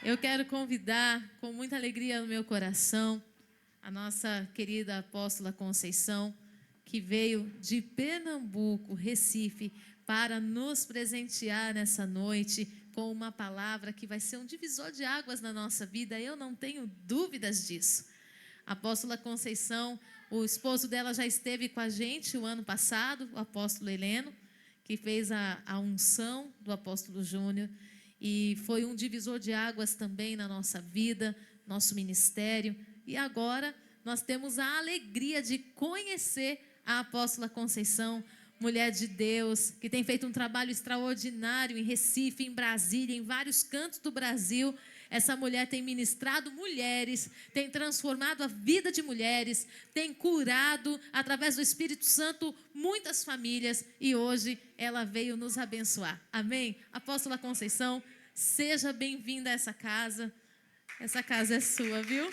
Eu quero convidar, com muita alegria no meu coração, a nossa querida apóstola Conceição, que veio de Pernambuco, Recife, para nos presentear nessa noite com uma palavra que vai ser um divisor de águas na nossa vida. Eu não tenho dúvidas disso. A apóstola Conceição, o esposo dela já esteve com a gente o ano passado, o apóstolo Heleno, que fez a unção do apóstolo Júnior. E foi um divisor de águas também na nossa vida, nosso ministério. E agora nós temos a alegria de conhecer a apóstola Conceição, mulher de Deus, que tem feito um trabalho extraordinário em Recife, em Brasília, em vários cantos do Brasil. Essa mulher tem ministrado mulheres, tem transformado a vida de mulheres, tem curado, através do Espírito Santo, muitas famílias, e hoje ela veio nos abençoar. Amém? Apóstola Conceição, seja bem-vinda a essa casa. Essa casa é sua, viu?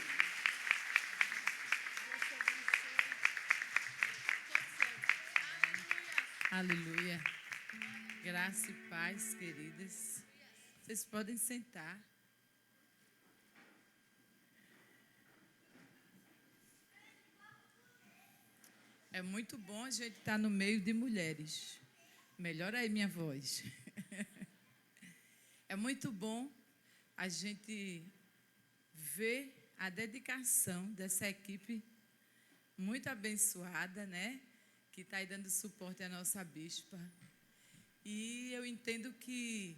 Aleluia. Graça e paz, queridas. Vocês podem sentar. É muito bom a gente estar no meio de mulheres. Melhora aí minha voz. É muito bom a gente ver a dedicação dessa equipe muito abençoada, né? Que está aí dando suporte à nossa bispa. E eu entendo que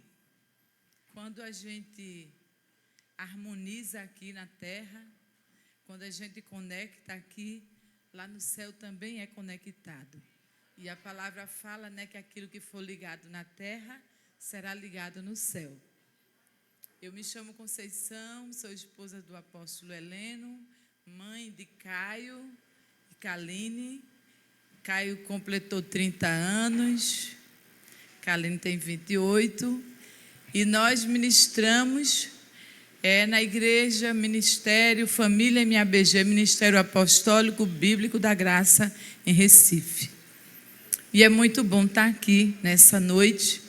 quando a gente harmoniza aqui na terra, quando a gente conecta aqui, lá no céu também é conectado. E a palavra fala, né, que aquilo que for ligado na terra será ligado no céu. Eu me chamo Conceição, sou esposa do apóstolo Heleno, mãe de Caio e Kaline. Caio completou 30 anos, Kaline tem 28, e nós ministramos na igreja, Ministério Família MABG, Ministério Apostólico Bíblico da Graça, em Recife. E é muito bom estar aqui nessa noite,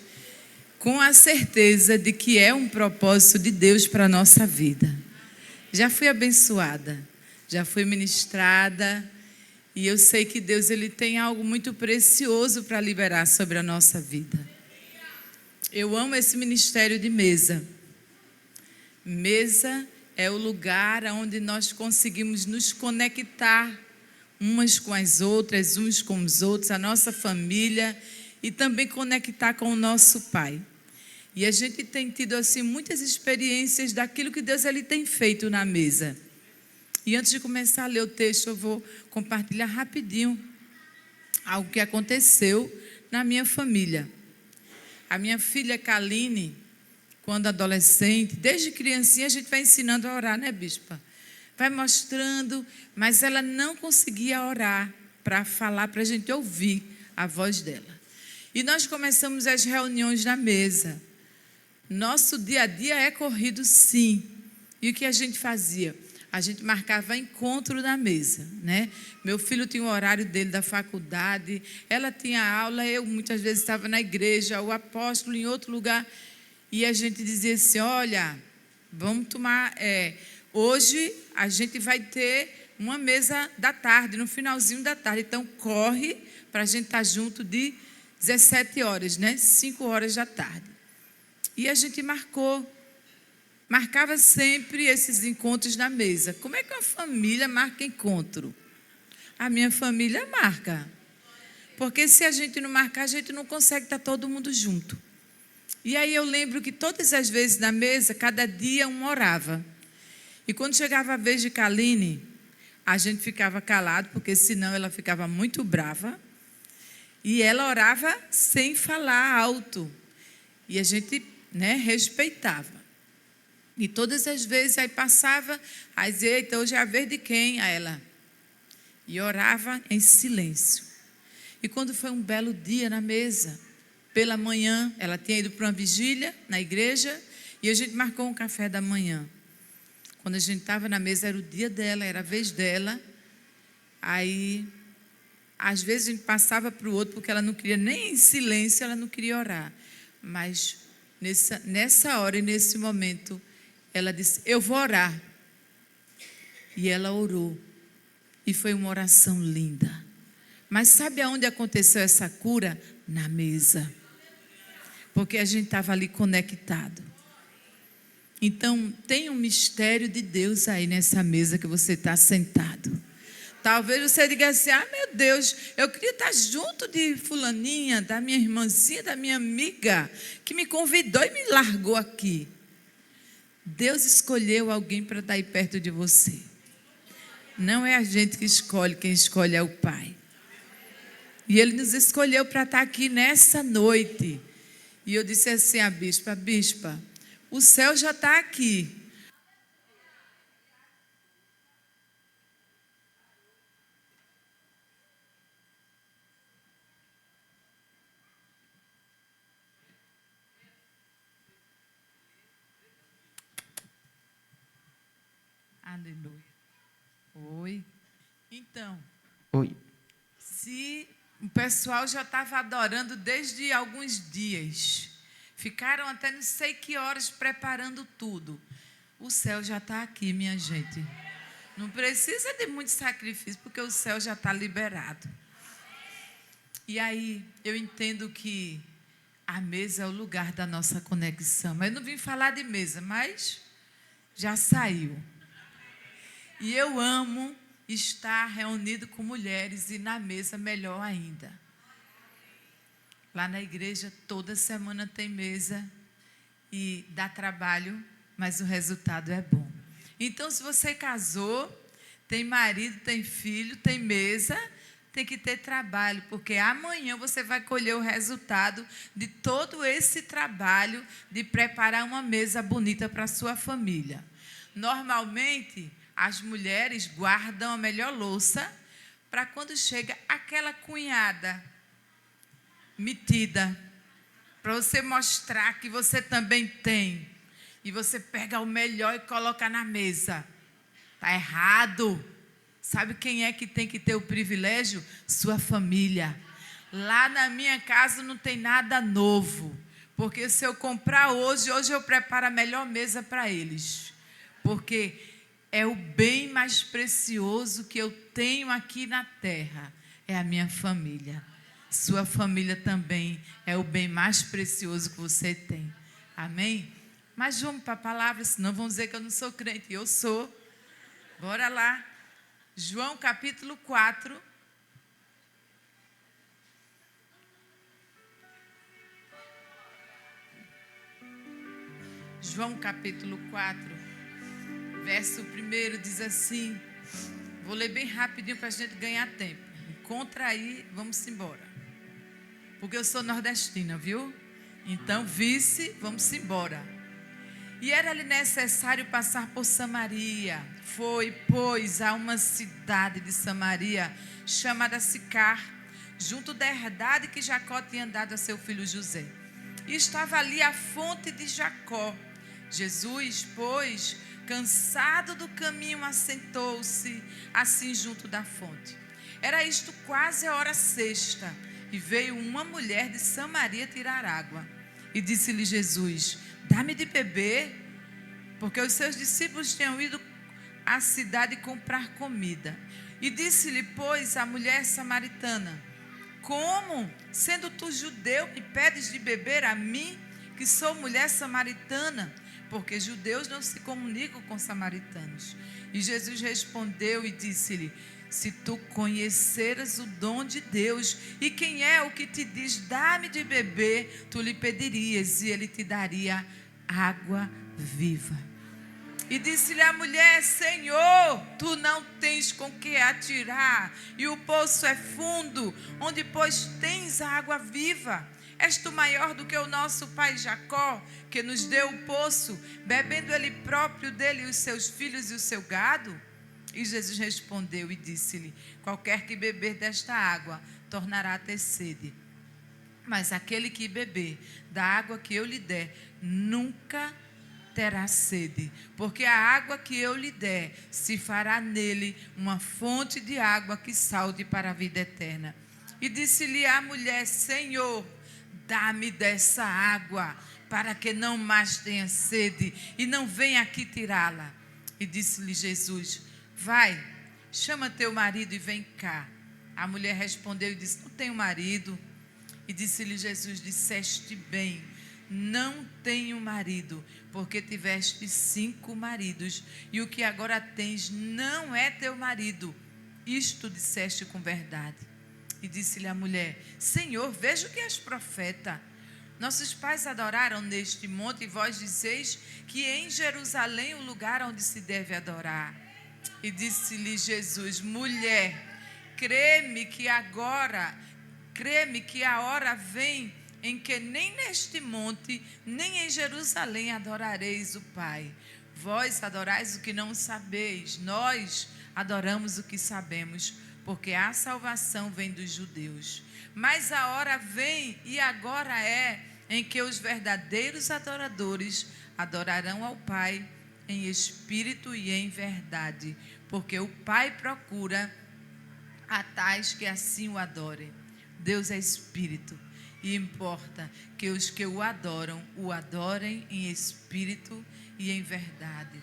com a certeza de que é um propósito de Deus para a nossa vida. Já fui abençoada, já fui ministrada, e eu sei que Deus ele tem algo muito precioso para liberar sobre a nossa vida. Eu amo esse ministério de mesa. Mesa é o lugar onde nós conseguimos nos conectar umas com as outras, uns com os outros, a nossa família, e também conectar com o nosso Pai. E a gente tem tido assim muitas experiências daquilo que Deus ele tem feito na mesa. E antes de começar a ler o texto, eu vou compartilhar rapidinho algo que aconteceu na minha família. A minha filha Kaline, quando adolescente, desde criancinha a gente vai ensinando a orar, né, bispa? Vai mostrando, mas ela não conseguia orar para falar, para a gente ouvir a voz dela. E nós começamos as reuniões na mesa. Nosso dia a dia é corrido, sim. E o que a gente fazia? A gente marcava encontro na mesa, né? Meu filho tinha o horário dele da faculdade, ela tinha aula, eu muitas vezes estava na igreja, o apóstolo em outro lugar, e a gente dizia assim, olha, vamos tomar, hoje a gente vai ter uma mesa da tarde, no finalzinho da tarde, então corre para a gente estar junto de 17 horas, né? 5 horas da tarde. E a gente marcava sempre esses encontros na mesa. Como é que uma família marca encontro? A minha família marca. Porque se a gente não marcar, a gente não consegue estar todo mundo junto. E aí eu lembro que todas as vezes na mesa, cada dia um orava. E quando chegava a vez de Kaline, a gente ficava calado, porque senão ela ficava muito brava. E ela orava sem falar alto. E a gente, né, respeitava. E todas as vezes aí passava, aí dizia, eita, hoje é a vez de quem? A ela. E orava em silêncio. E quando foi um belo dia na mesa, pela manhã, ela tinha ido para uma vigília na igreja, e a gente marcou um café da manhã. Quando a gente estava na mesa, era o dia dela, era a vez dela. Aí, às vezes a gente passava para o outro, porque ela não queria, nem em silêncio, ela não queria orar. Mas nessa hora e nesse momento, ela disse: eu vou orar. E ela orou. E foi uma oração linda. Mas sabe aonde aconteceu essa cura? Na mesa. Porque a gente estava ali conectado. Então, tem um mistério de Deus aí nessa mesa que você está sentado. Talvez você diga assim: ah, meu Deus, eu queria estar junto de fulaninha, da minha irmãzinha, da minha amiga, que me convidou e me largou aqui. Deus escolheu alguém para estar aí perto de você. Não é a gente que escolhe, quem escolhe é o Pai. E Ele nos escolheu para estar aqui nessa noite. E eu disse assim à bispa: bispa, o céu já está aqui. Aleluia. Oi. Então. Oi. Se o pessoal já estava adorando desde alguns dias, ficaram até não sei que horas preparando tudo. O céu já está aqui, minha gente. Não precisa de muito sacrifício, porque o céu já está liberado. E aí, eu entendo que a mesa é o lugar da nossa conexão. Mas eu não vim falar de mesa, mas já saiu. E eu amo estar reunido com mulheres e na mesa melhor ainda. Lá na igreja, toda semana tem mesa e dá trabalho, mas o resultado é bom. Então, se você casou, tem marido, tem filho, tem mesa, tem que ter trabalho, porque amanhã você vai colher o resultado de todo esse trabalho de preparar uma mesa bonita para a sua família. Normalmente, as mulheres guardam a melhor louça para quando chega aquela cunhada metida, para você mostrar que você também tem. E você pega o melhor e coloca na mesa. Está errado. Sabe quem é que tem que ter o privilégio? Sua família. Lá na minha casa não tem nada novo. Porque se eu comprar hoje eu preparo a melhor mesa para eles. Porque é o bem mais precioso que eu tenho aqui na terra. É a minha família. Sua família também é o bem mais precioso que você tem. Amém? Mas vamos para a palavra, senão vão dizer que eu não sou crente. Eu sou. Bora lá. João capítulo 4. João capítulo 4, verso 1 diz assim. Vou ler bem rapidinho para a gente ganhar tempo. Encontra aí, vamos embora. Porque eu sou nordestina, viu? Então, vice, vamos embora. E era-lhe necessário passar por Samaria. Foi, pois, a uma cidade de Samaria, chamada Sicar, junto da herdade que Jacó tinha dado a seu filho José. E estava ali a fonte de Jacó. Jesus, pois, cansado do caminho, assentou-se assim junto da fonte. Era isto quase a hora sexta. E veio uma mulher de Samaria tirar água. E disse-lhe Jesus: dá-me de beber, porque os seus discípulos tinham ido à cidade comprar comida. E disse-lhe, pois, a mulher samaritana: como, sendo tu judeu, me pedes de beber a mim, que sou mulher samaritana? Porque judeus não se comunicam com samaritanos. E Jesus respondeu e disse-lhe: se tu conheceras o dom de Deus, e quem é o que te diz, dá-me de beber, tu lhe pedirias, e ele te daria água viva. E disse-lhe a mulher: Senhor, tu não tens com que atirar, e o poço é fundo, onde pois tens a água viva? És tu maior do que o nosso pai Jacó, que nos deu o poço, bebendo ele próprio dele, os seus filhos e o seu gado? E Jesus respondeu e disse-lhe: qualquer que beber desta água tornará a ter sede. Mas aquele que beber da água que eu lhe der, nunca terá sede. Porque a água que eu lhe der, se fará nele uma fonte de água que salte para a vida eterna. E disse-lhe a mulher: Senhor, dá-me dessa água, para que não mais tenha sede, e não venha aqui tirá-la. E disse-lhe Jesus: vai, chama teu marido e vem cá. A mulher respondeu e disse: não tenho marido. E disse-lhe Jesus: disseste bem, não tenho marido, porque tiveste 5 maridos, e o que agora tens não é teu marido. Isto disseste com verdade. E disse-lhe a mulher: Senhor, vejo que és profeta. Nossos pais adoraram neste monte, e vós dizeis que em Jerusalém o lugar onde se deve adorar. E disse-lhe Jesus: mulher, crê-me que a hora vem em que nem neste monte, nem em Jerusalém adorareis o Pai. Vós adorais o que não sabeis, nós adoramos o que sabemos, porque a salvação vem dos judeus. Mas a hora vem, e agora é, em que os verdadeiros adoradores adorarão ao Pai em espírito e em verdade, porque o Pai procura a tais que assim o adorem. Deus é espírito, e importa que os que o adorem em espírito e em verdade.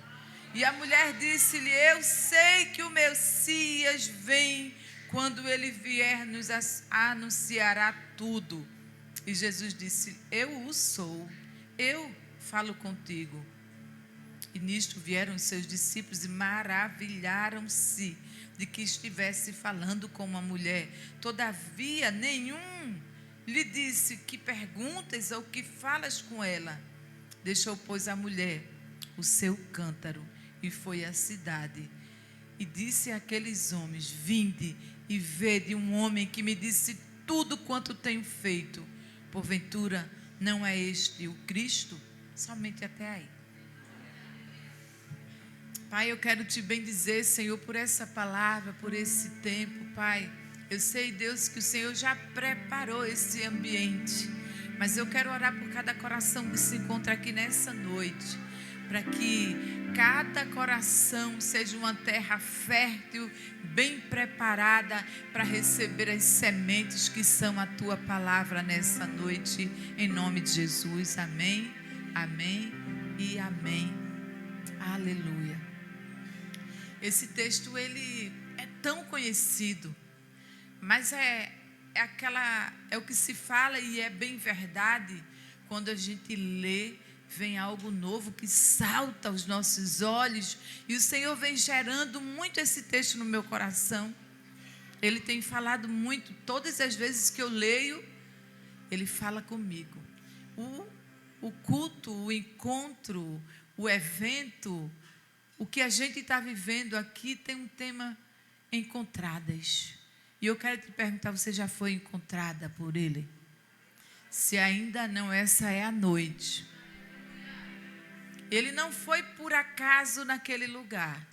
E a mulher disse-lhe: eu sei que o Messias vem, quando ele vier nos anunciará tudo. E Jesus disse: eu o sou, eu falo contigo. E nisto vieram os seus discípulos e maravilharam-se de que estivesse falando com uma mulher. Todavia nenhum lhe disse: que perguntas ou que falas com ela? Deixou, pois, a mulher o seu cântaro e foi à cidade. E disse àqueles homens: vinde e vede um homem que me disse tudo quanto tenho feito. Porventura não é este o Cristo? Somente até aí. Pai, eu quero te bendizer, Senhor, por essa palavra, por esse tempo, Pai. Eu sei, Deus, que o Senhor já preparou esse ambiente, mas eu quero orar por cada coração que se encontra aqui nessa noite, para que cada coração seja uma terra fértil, bem preparada para receber as sementes que são a Tua palavra nessa noite, em nome de Jesus. Amém, amém e amém. Aleluia. Esse texto, ele é tão conhecido, mas é o que se fala e é bem verdade. Quando a gente lê, vem algo novo que salta aos nossos olhos, e o Senhor vem gerando muito esse texto no meu coração. Ele tem falado muito, todas as vezes que eu leio, Ele fala comigo. O culto, o encontro, o evento, o que a gente está vivendo aqui tem um tema: encontradas. E eu quero te perguntar: você já foi encontrada por Ele? Se ainda não, essa é a noite. Ele não foi por acaso naquele lugar.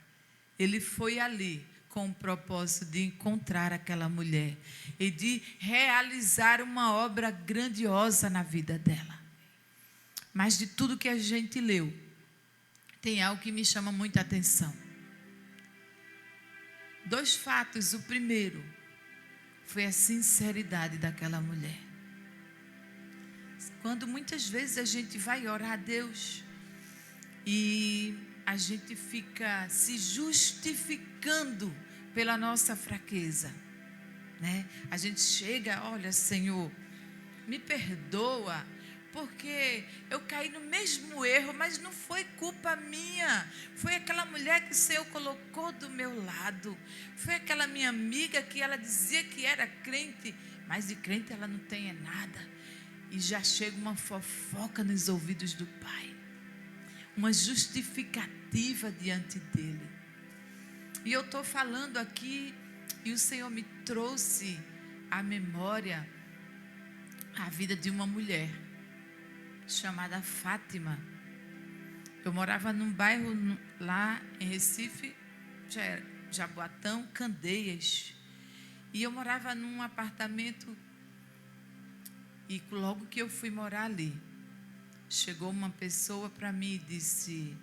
Ele foi ali com o propósito de encontrar aquela mulher e de realizar uma obra grandiosa na vida dela. Mas de tudo que a gente leu, tem algo que me chama muita atenção. 2 fatos. O primeiro foi a sinceridade daquela mulher. Quando muitas vezes a gente vai orar a Deus e a gente fica se justificando pela nossa fraqueza, né? A gente chega: olha, Senhor, me perdoa, porque eu caí no mesmo erro, mas não foi culpa minha. Foi aquela mulher que o Senhor colocou do meu lado. Foi aquela minha amiga que ela dizia que era crente, mas de crente ela não tem nada. E já chega uma fofoca nos ouvidos do Pai, uma justificativa diante dele. E eu estou falando aqui, e o Senhor me trouxe à memória a vida de uma mulher chamada Fátima. Eu morava num bairro lá em Recife, Jaboatão, Candeias. E eu morava num apartamento, e logo que eu fui morar ali, chegou uma pessoa para mim e disse: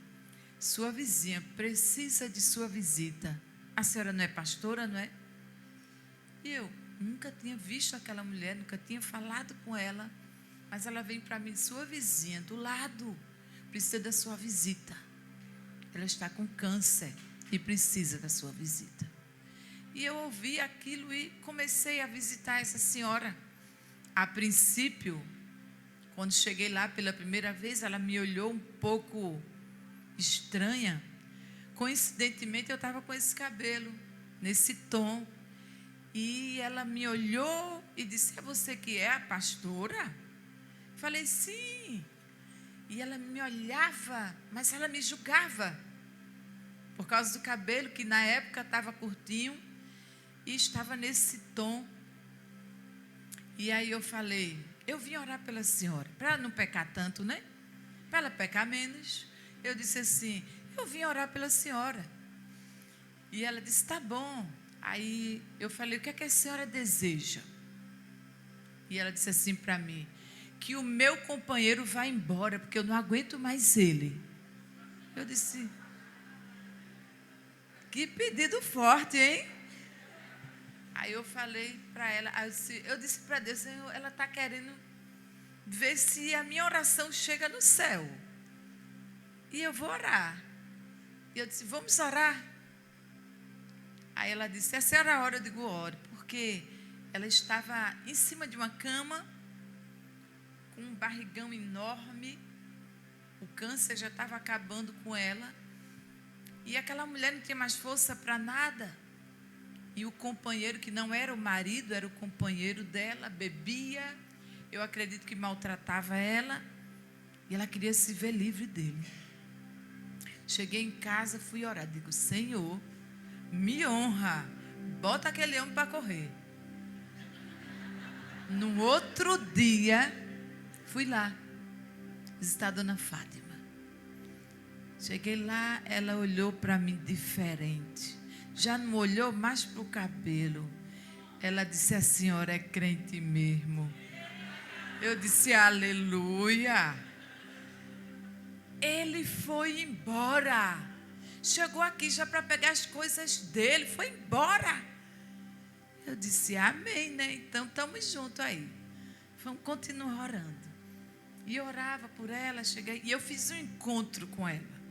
sua vizinha precisa de sua visita. A senhora não é pastora, não é? E eu nunca tinha visto aquela mulher, nunca tinha falado com ela. Mas ela vem para mim, sua vizinha, do lado, precisa da sua visita. Ela está com câncer e precisa da sua visita. E eu ouvi aquilo e comecei a visitar essa senhora. A princípio, quando cheguei lá pela primeira vez, ela me olhou um pouco estranha. Coincidentemente, eu estava com esse cabelo, nesse tom. E ela me olhou e disse, é você que é a pastora? Falei, sim. E ela me olhava, mas ela me julgava. Por causa do cabelo, que na época estava curtinho e estava nesse tom. E aí eu falei, eu vim orar pela senhora, para ela não pecar tanto, né? Para ela pecar menos. Eu disse assim, eu vim orar pela senhora. E ela disse, tá bom. Aí eu falei, o que é que a senhora deseja? E ela disse assim para mim, que o meu companheiro vá embora, porque eu não aguento mais ele. Eu disse, que pedido forte, hein? Aí eu falei para ela, eu disse para Deus, Senhor, ela está querendo ver se a minha oração chega no céu. E eu vou orar. E eu disse, vamos orar? Aí ela disse, essa era a hora, eu digo, ore, porque ela estava em cima de uma cama, com um barrigão enorme, o câncer já estava acabando com ela, e aquela mulher não tinha mais força para nada, e o companheiro, que não era o marido, era o companheiro dela, bebia, eu acredito que maltratava ela, e ela queria se ver livre dele. Cheguei em casa, fui orar, digo, Senhor, me honra, bota aquele homem para correr. No outro dia, fui lá visitar a dona Fátima. Cheguei lá, ela olhou para mim diferente. Já não olhou mais para o cabelo. Ela disse, a senhora é crente mesmo. Eu disse, aleluia. Ele foi embora. Chegou aqui já para pegar as coisas dele, foi embora. Eu disse, amém, né? Então, estamos juntos aí. Vamos continuar orando. E eu orava por ela, cheguei, e eu fiz um encontro com ela.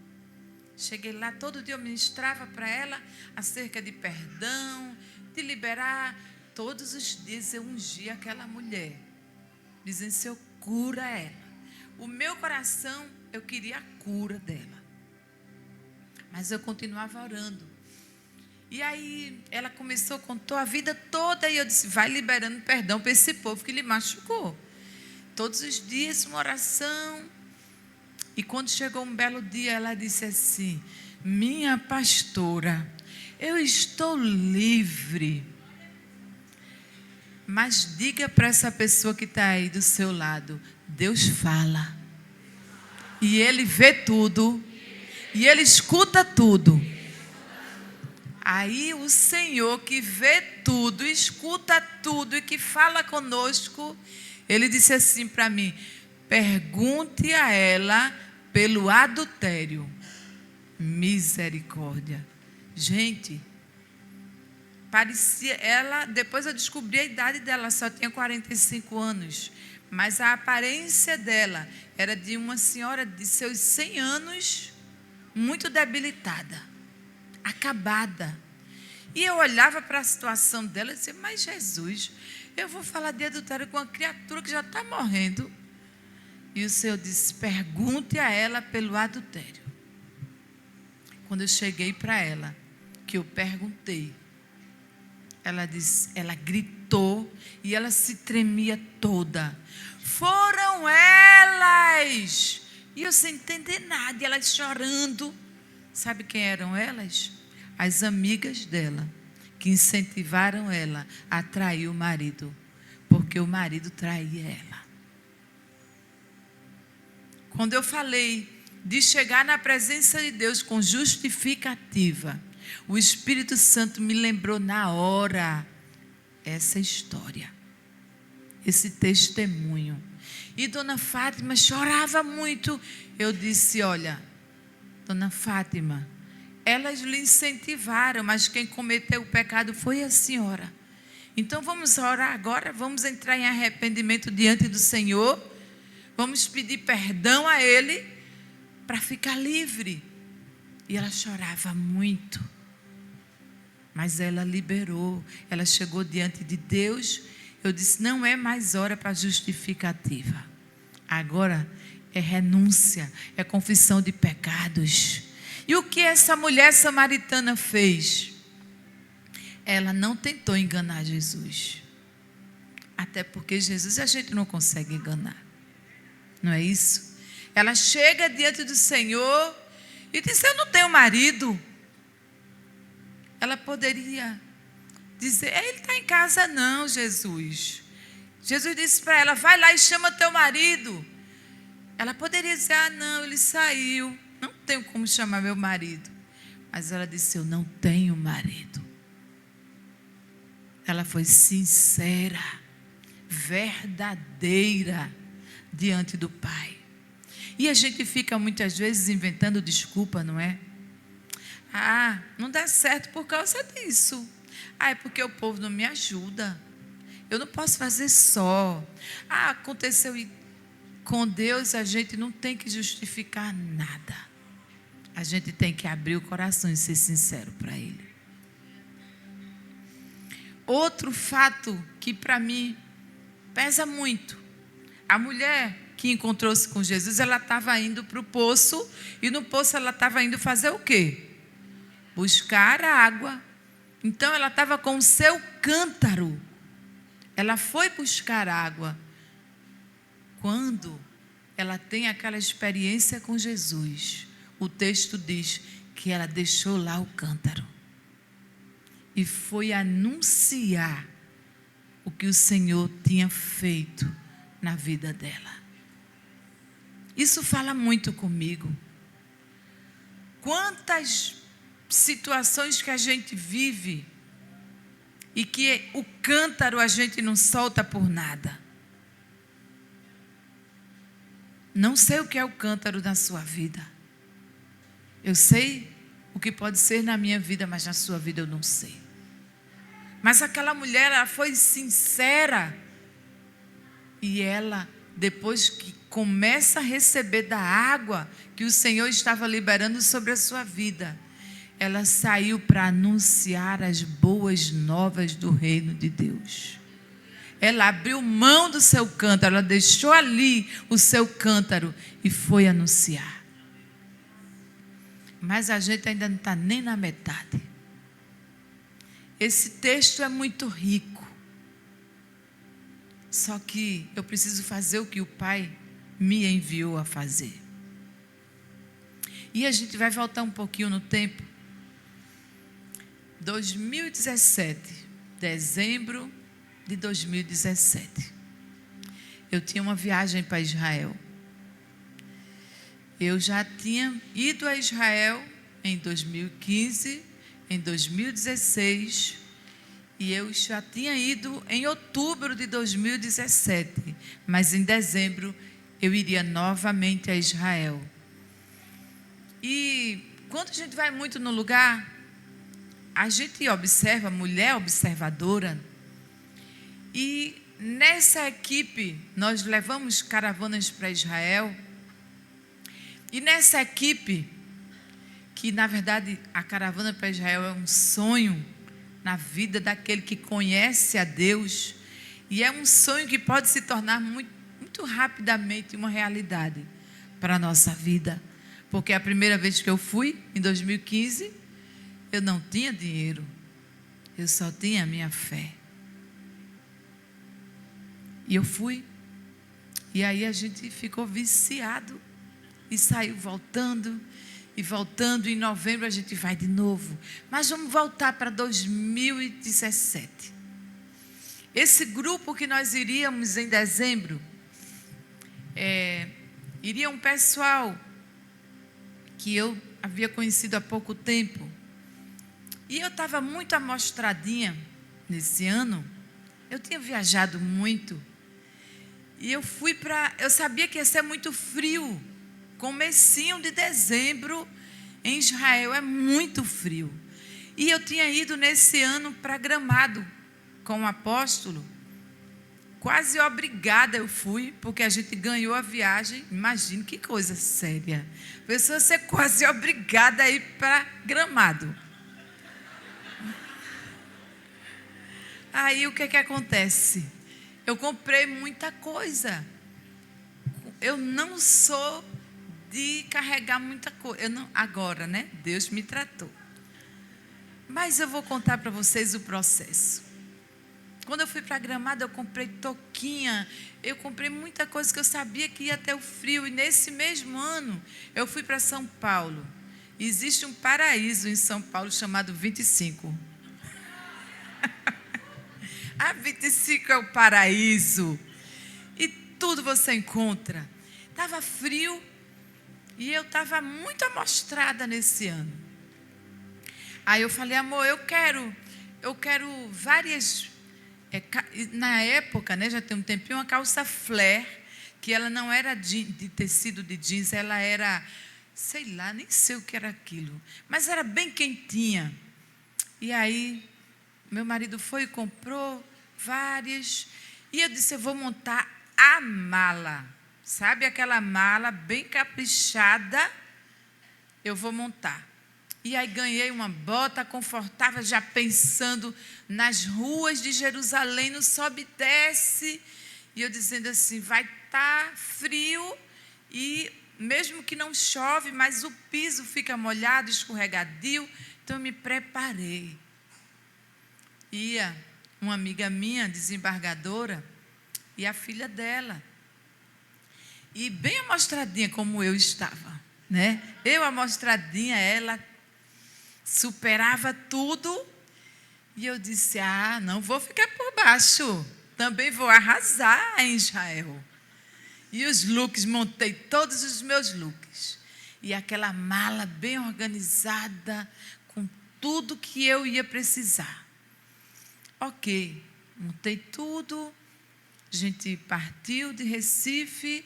Cheguei lá, todo dia eu ministrava para ela acerca de perdão, de liberar. Todos os dias eu ungia aquela mulher, dizendo, Senhor, cura ela. O meu coração, eu queria a cura dela. Mas eu continuava orando. E aí ela começou, contou a vida toda. E eu disse, vai liberando perdão para esse povo que lhe machucou. Todos os dias uma oração. E quando chegou um belo dia, ela disse assim, minha pastora, eu estou livre. Mas diga para essa pessoa que está aí do seu lado, Deus fala. E Ele vê tudo. E Ele escuta tudo. Aí o Senhor que vê tudo, escuta tudo e que fala conosco, Ele disse assim para mim, pergunte a ela pelo adultério. Misericórdia. Gente, parecia, ela, depois eu descobri a idade dela, só tinha 45 anos. Mas a aparência dela era de uma senhora de seus 100 anos, muito debilitada, acabada. E eu olhava para a situação dela e dizia, mas Jesus, eu vou falar de adultério com uma criatura que já está morrendo. E o Senhor disse, pergunte a ela pelo adultério. Quando eu cheguei para ela, que eu perguntei, ela disse, ela gritou e ela se tremia toda. Foram elas! E eu sem entender nada, e elas chorando. Sabe quem eram elas? As amigas dela, que incentivaram ela a trair o marido, porque o marido traía ela. Quando eu falei de chegar na presença de Deus com justificativa, o Espírito Santo me lembrou na hora essa história, esse testemunho. E dona Fátima chorava muito. Eu disse, olha, dona Fátima, elas lhe incentivaram, mas quem cometeu o pecado foi a senhora. Então vamos orar agora, vamos entrar em arrependimento diante do Senhor. Vamos pedir perdão a ele para ficar livre. E ela chorava muito. Mas ela liberou. Ela chegou diante de Deus. Eu disse, não é mais hora para justificativa. Agora é renúncia, é confissão de pecados. E o que essa mulher samaritana fez? Ela não tentou enganar Jesus. Até porque Jesus a gente não consegue enganar. Não é isso? Ela chega diante do Senhor e diz, eu não tenho marido. Ela poderia dizer, ele está em casa não, Jesus. Jesus disse para ela, vai lá e chama teu marido. Ela poderia dizer, não, ele saiu. Não tenho como chamar meu marido. Mas ela disse, eu não tenho marido. Ela foi sincera, verdadeira diante do Pai. E a gente fica muitas vezes inventando desculpa, não é? Não dá certo por causa disso. É porque o povo não me ajuda. Eu não posso fazer só. Aconteceu e com Deus a gente não tem que justificar nada. A gente tem que abrir o coração e ser sincero para Ele. Outro fato que para mim pesa muito. A mulher que encontrou-se com Jesus, ela estava indo para o poço. E no poço ela estava indo fazer o quê? Buscar a água. Então ela estava com o seu cântaro. Ela foi buscar água. Quando ela tem aquela experiência com Jesus, o texto diz que ela deixou lá o cântaro e foi anunciar o que o Senhor tinha feito na vida dela. Isso fala muito comigo. Quantas situações que a gente vive e que o cântaro a gente não solta por nada. Não sei o que é o cântaro na sua vida. Eu sei o que pode ser na minha vida, mas na sua vida eu não sei. Mas aquela mulher, ela foi sincera. E ela, depois que começa a receber da água que o Senhor estava liberando sobre a sua vida, ela saiu para anunciar as boas novas do reino de Deus. Ela abriu mão do seu cântaro, ela deixou ali o seu cântaro e foi anunciar. Mas a gente ainda não está nem na metade. Esse texto é muito rico. Só que eu preciso fazer o que o Pai me enviou a fazer. E a gente vai voltar um pouquinho no tempo. 2017, dezembro de 2017. Eu tinha uma viagem para Israel. Eu já tinha ido a Israel em 2015, em 2016, e eu já tinha ido em outubro de 2017, mas em dezembro eu iria novamente a Israel. E quando a gente vai muito no lugar, a gente observa, mulher observadora, e nessa equipe nós levamos caravanas para Israel. E nessa equipe, que na verdade a caravana para Israel é um sonho na vida daquele que conhece a Deus, e é um sonho que pode se tornar muito rapidamente uma realidade para a nossa vida. Porque a primeira vez que eu fui, em 2015, eu não tinha dinheiro, eu só tinha a minha fé. E eu fui, e aí a gente ficou viciado, e saiu voltando, e em novembro a gente vai de novo. Mas vamos voltar para 2017. Esse grupo que nós iríamos em dezembro, iria um pessoal que eu havia conhecido há pouco tempo. E eu estava muito amostradinha nesse ano. Eu tinha viajado muito. E eu sabia que ia ser muito frio. Comecinho de dezembro em Israel é muito frio. E eu tinha ido nesse ano para Gramado com o apóstolo. Quase obrigada eu fui, porque a gente ganhou a viagem. Imagine que coisa séria. A pessoa ser quase obrigada a ir para Gramado. Aí o que acontece? Eu comprei muita coisa. Eu não sou de carregar muita coisa. Agora, né? Deus me tratou. Mas eu vou contar para vocês o processo. Quando eu fui para Gramado, eu comprei touquinha, eu comprei muita coisa que eu sabia que ia ter o frio. E nesse mesmo ano, eu fui para São Paulo. Existe um paraíso em São Paulo chamado 25. A 25 é o paraíso. E tudo você encontra. Estava frio e eu estava muito amostrada nesse ano. Aí eu falei, amor, eu quero várias... na época, né, já tem um tempinho, uma calça flare, que ela não era de tecido de jeans, ela era, sei lá, nem sei o que era aquilo, mas era bem quentinha. E aí, meu marido foi e comprou várias, e eu disse, eu vou montar a mala, sabe aquela mala bem caprichada, eu vou montar. E aí ganhei uma bota confortável, já pensando nas ruas de Jerusalém, no sobe e desce. E eu dizendo assim, vai estar frio e mesmo que não chove, mas o piso fica molhado, escorregadio. Então eu me preparei. Ia uma amiga minha, desembargadora, e a filha dela. E bem amostradinha como eu estava, né? Eu amostradinha, ela superava tudo, e eu disse, não vou ficar por baixo, também vou arrasar em Israel. E os looks, montei todos os meus looks, e aquela mala bem organizada, com tudo que eu ia precisar. Ok, montei tudo, a gente partiu de Recife,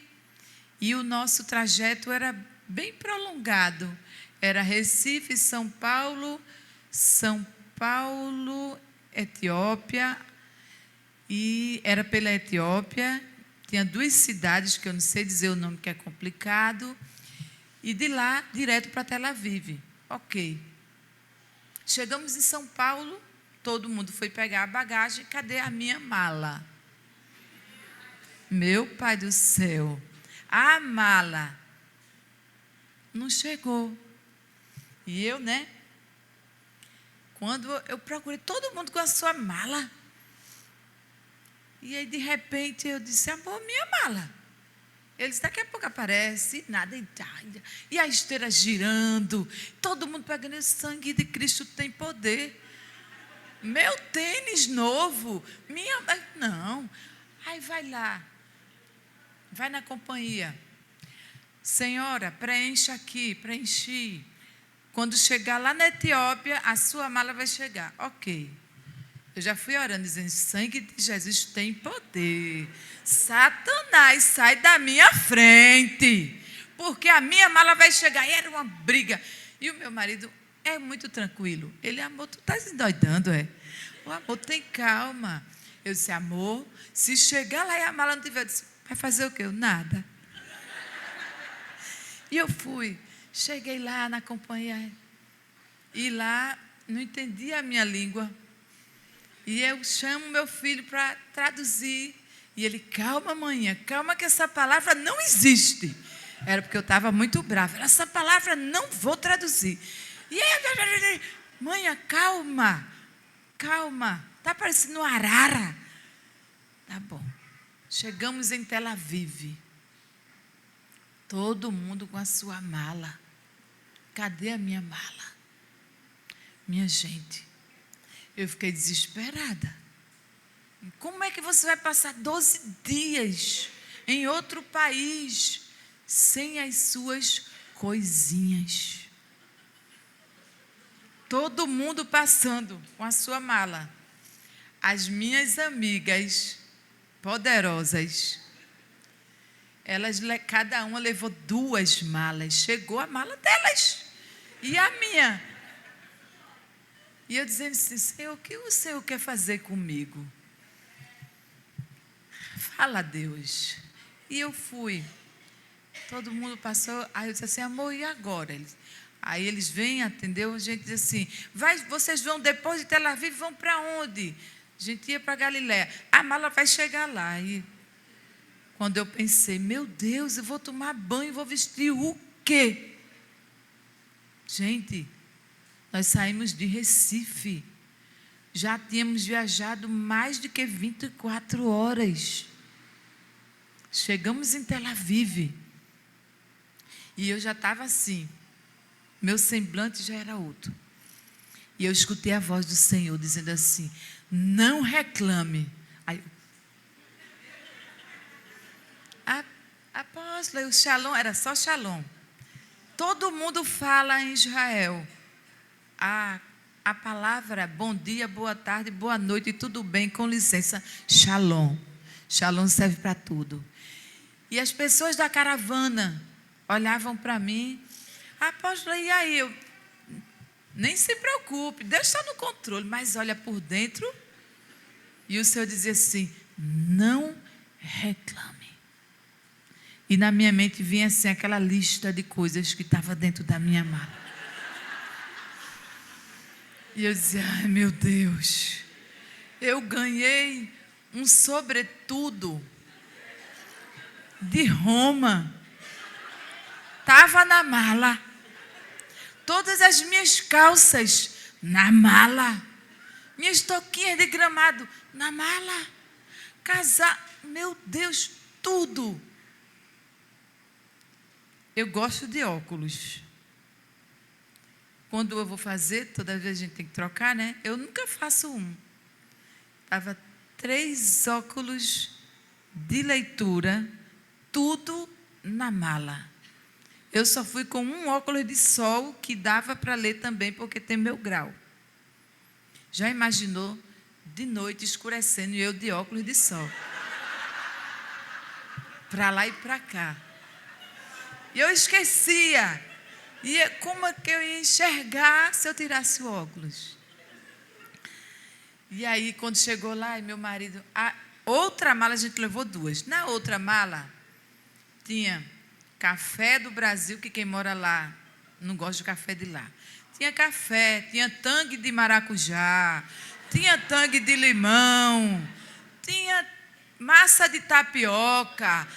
e o nosso trajeto era bem prolongado. Era Recife, São Paulo, Etiópia, e era pela Etiópia, tinha 2 cidades que eu não sei dizer o nome, que é complicado, e de lá, direto para Tel Aviv. Ok. Chegamos em São Paulo, todo mundo foi pegar a bagagem, cadê a minha mala? Meu Pai do céu, a mala não chegou. E eu, né? Quando eu procurei todo mundo com a sua mala. E aí, de repente, eu disse, amor, minha mala. Ele disse, daqui a pouco aparece, nada. E a esteira girando, todo mundo pegando, o sangue de Cristo tem poder. Meu tênis novo, não. Aí vai lá, vai na companhia. Senhora, preencha aqui, preenchi. Quando chegar lá na Etiópia, a sua mala vai chegar. Ok. Eu já fui orando, dizendo, sangue de Jesus tem poder. Satanás, sai da minha frente, porque a minha mala vai chegar. E era uma briga. E o meu marido é muito tranquilo. Ele, amor, tu estás endoidando, é? O amor, tem calma. Eu disse, amor, se chegar lá e a mala não tiver, eu disse, vai fazer o quê? Nada. E eu fui. Cheguei lá na companhia, e lá não entendia a minha língua. E eu chamo meu filho para traduzir. E ele, calma, manhã, calma que essa palavra não existe. Era porque eu estava muito brava. Essa palavra não vou traduzir. E aí, manhã, calma, está parecendo uma arara. Tá bom. Chegamos em Tel Aviv. Todo mundo com a sua mala. Cadê a minha mala? Minha gente, eu fiquei desesperada. Como é que você vai passar 12 dias em outro país sem as suas coisinhas? Todo mundo passando com a sua mala. As minhas amigas poderosas, cada uma levou 2 malas. Chegou a mala delas. E a minha? E eu dizendo assim, Senhor, o que o Senhor quer fazer comigo? Fala, Deus. E eu fui. Todo mundo passou. Aí eu disse assim, amor, e agora? Aí eles vêm, atendeu, a gente diz assim, vocês vão depois de Tel Aviv, vão para onde? A gente ia para Galiléia. A mala vai chegar lá. E quando eu pensei, meu Deus, eu vou tomar banho, vou vestir o quê? Gente, nós saímos de Recife. Já tínhamos viajado mais de que 24 horas. Chegamos em Tel Aviv. E eu já estava assim. Meu semblante já era outro. E eu escutei a voz do Senhor dizendo assim, não reclame. Aí, apóstolo, o Shalom, era só Shalom. Todo mundo fala em Israel. A palavra bom dia, boa tarde, boa noite, tudo bem, com licença, Shalom. Shalom serve para tudo. E as pessoas da caravana olhavam para mim, apóstolo, e aí? Eu, nem se preocupe, Deus está no controle, mas olha por dentro. E o Senhor dizia assim, não reclame. E na minha mente vinha assim aquela lista de coisas que estava dentro da minha mala. E eu dizia, ai meu Deus, eu ganhei um sobretudo de Roma. Estava na mala. Todas as minhas calças na mala. Minhas toquinhas de gramado na mala. Meu Deus, tudo. Eu gosto de óculos. Quando eu vou fazer, toda vez a gente tem que trocar, né? Eu nunca faço um. Estava 3 óculos de leitura, tudo na mala. Eu só fui com um óculos de sol que dava para ler também, porque tem meu grau. Já imaginou de noite escurecendo e eu de óculos de sol? Para lá e para cá. E eu esquecia. E como é que eu ia enxergar se eu tirasse o óculos? E aí, quando chegou lá, e meu marido... outra mala, a gente levou 2. Na outra mala, tinha café do Brasil, que quem mora lá não gosta de café de lá. Tinha café, tinha tangue de maracujá, tinha tangue de limão, tinha massa de tapioca,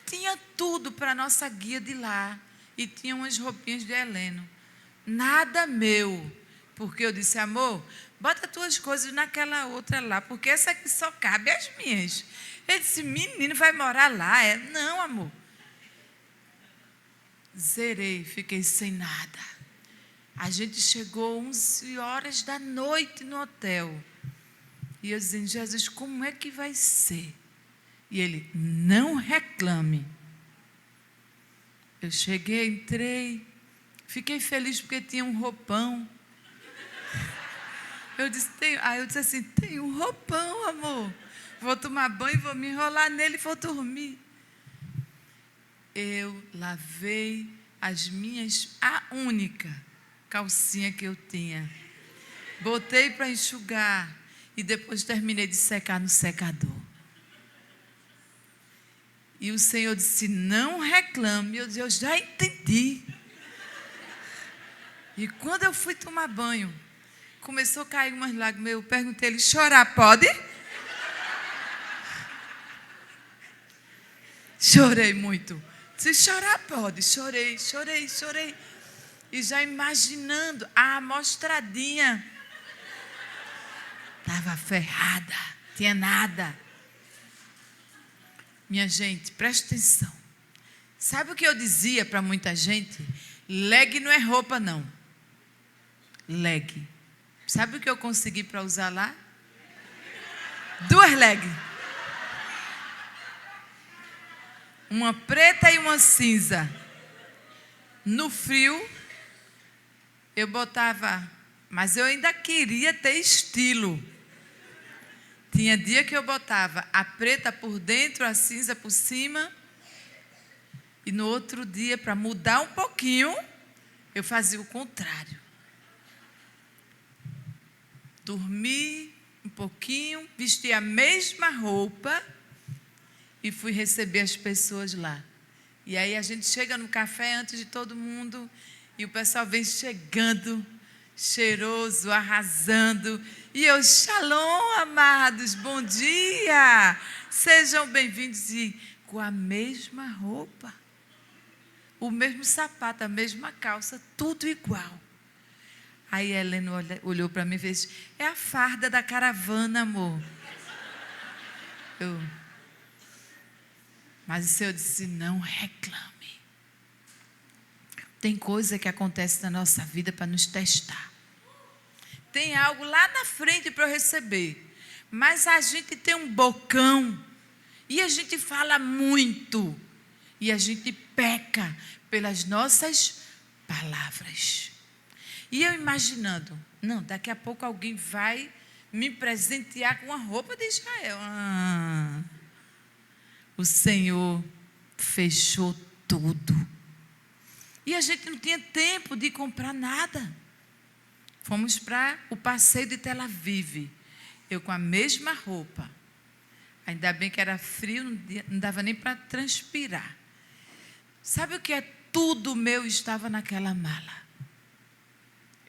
tinha tudo para a nossa guia de lá. E tinha umas roupinhas de Heleno. Nada meu. Porque eu disse, amor, bota as tuas coisas naquela outra lá, porque essa aqui só cabe as minhas. Ele disse, menino, vai morar lá? Não, amor. Zerei, fiquei sem nada. A gente chegou 11 horas da noite no hotel. E eu dizendo, Jesus, como é que vai ser? E ele, não reclame. Eu cheguei, entrei, fiquei feliz porque tinha um roupão. Eu disse assim, tem um roupão, amor. Vou tomar banho, vou me enrolar nele e vou dormir. Eu lavei a única calcinha que eu tinha. Botei para enxugar e depois terminei de secar no secador. E o Senhor disse, não reclame. Eu disse, eu já entendi. E quando eu fui tomar banho, começou a cair umas lágrimas. Eu perguntei a ele, chorar pode? Chorei muito. Disse, chorar pode. Chorei. E já imaginando a amostradinha. Estava ferrada, tinha nada. Minha gente, presta atenção. Sabe o que eu dizia para muita gente? Leg não é roupa, não. Leg. Sabe o que eu consegui para usar lá? 2 leg. Uma preta e uma cinza. No frio, eu botava... Mas eu ainda queria ter estilo. Tinha dia que eu botava a preta por dentro, a cinza por cima. E no outro dia, para mudar um pouquinho, eu fazia o contrário. Dormi um pouquinho, vesti a mesma roupa e fui receber as pessoas lá. E aí a gente chega no café antes de todo mundo e o pessoal vem chegando, cheiroso, arrasando. E eu, shalom, amados, bom dia! Sejam bem-vindos e com a mesma roupa, o mesmo sapato, a mesma calça, tudo igual. Aí a Helena olhou para mim e fez, é a farda da caravana, amor. Mas o Senhor disse, não reclame. Tem coisa que acontece na nossa vida para nos testar. Tem algo lá na frente para eu receber. Mas a gente tem um bocão. E a gente fala muito. E a gente peca pelas nossas palavras. E eu imaginando, não, daqui a pouco alguém vai me presentear com a roupa de Israel. O Senhor fechou tudo. E a gente não tinha tempo de comprar nada. Fomos para o passeio de Tel Aviv. Eu com a mesma roupa. Ainda bem que era frio, não dava nem para transpirar. Sabe o que é? Tudo meu estava naquela mala.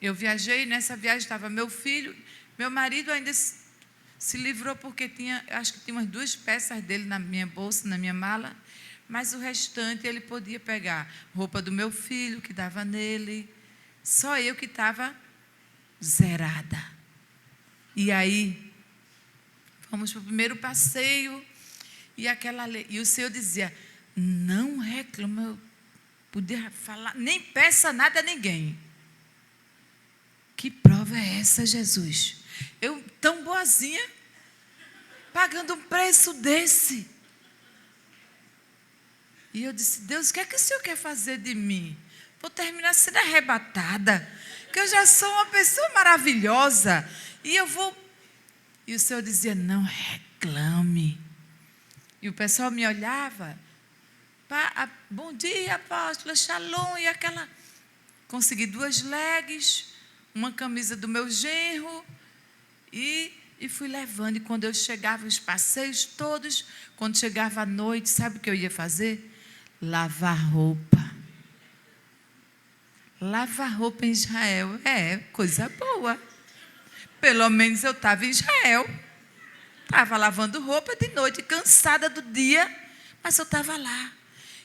Eu viajei, nessa viagem estava meu filho, meu marido ainda se livrou porque acho que tinha umas 2 peças dele na minha bolsa, na minha mala, mas o restante ele podia pegar. Roupa do meu filho, que dava nele, só eu que estava zerada. E aí, fomos para o primeiro passeio, e o Senhor dizia, não reclama, eu podia falar, nem peça nada a ninguém. Que prova é essa, Jesus? Eu, tão boazinha, pagando um preço desse. E eu disse, Deus, o que é que o Senhor quer fazer de mim? Vou terminar sendo arrebatada, que eu já sou uma pessoa maravilhosa. E eu vou... E o Senhor dizia, não reclame. E o pessoal me olhava, bom dia, apóstola, shalom, e aquela... Consegui 2 legs, uma camisa do meu genro, e fui levando. E quando eu chegava, os passeios todos, quando chegava à noite, sabe o que eu ia fazer? Lavar roupa. Lavar roupa em Israel é coisa boa. Pelo menos eu estava em Israel. Estava lavando roupa de noite, cansada do dia, mas eu estava lá.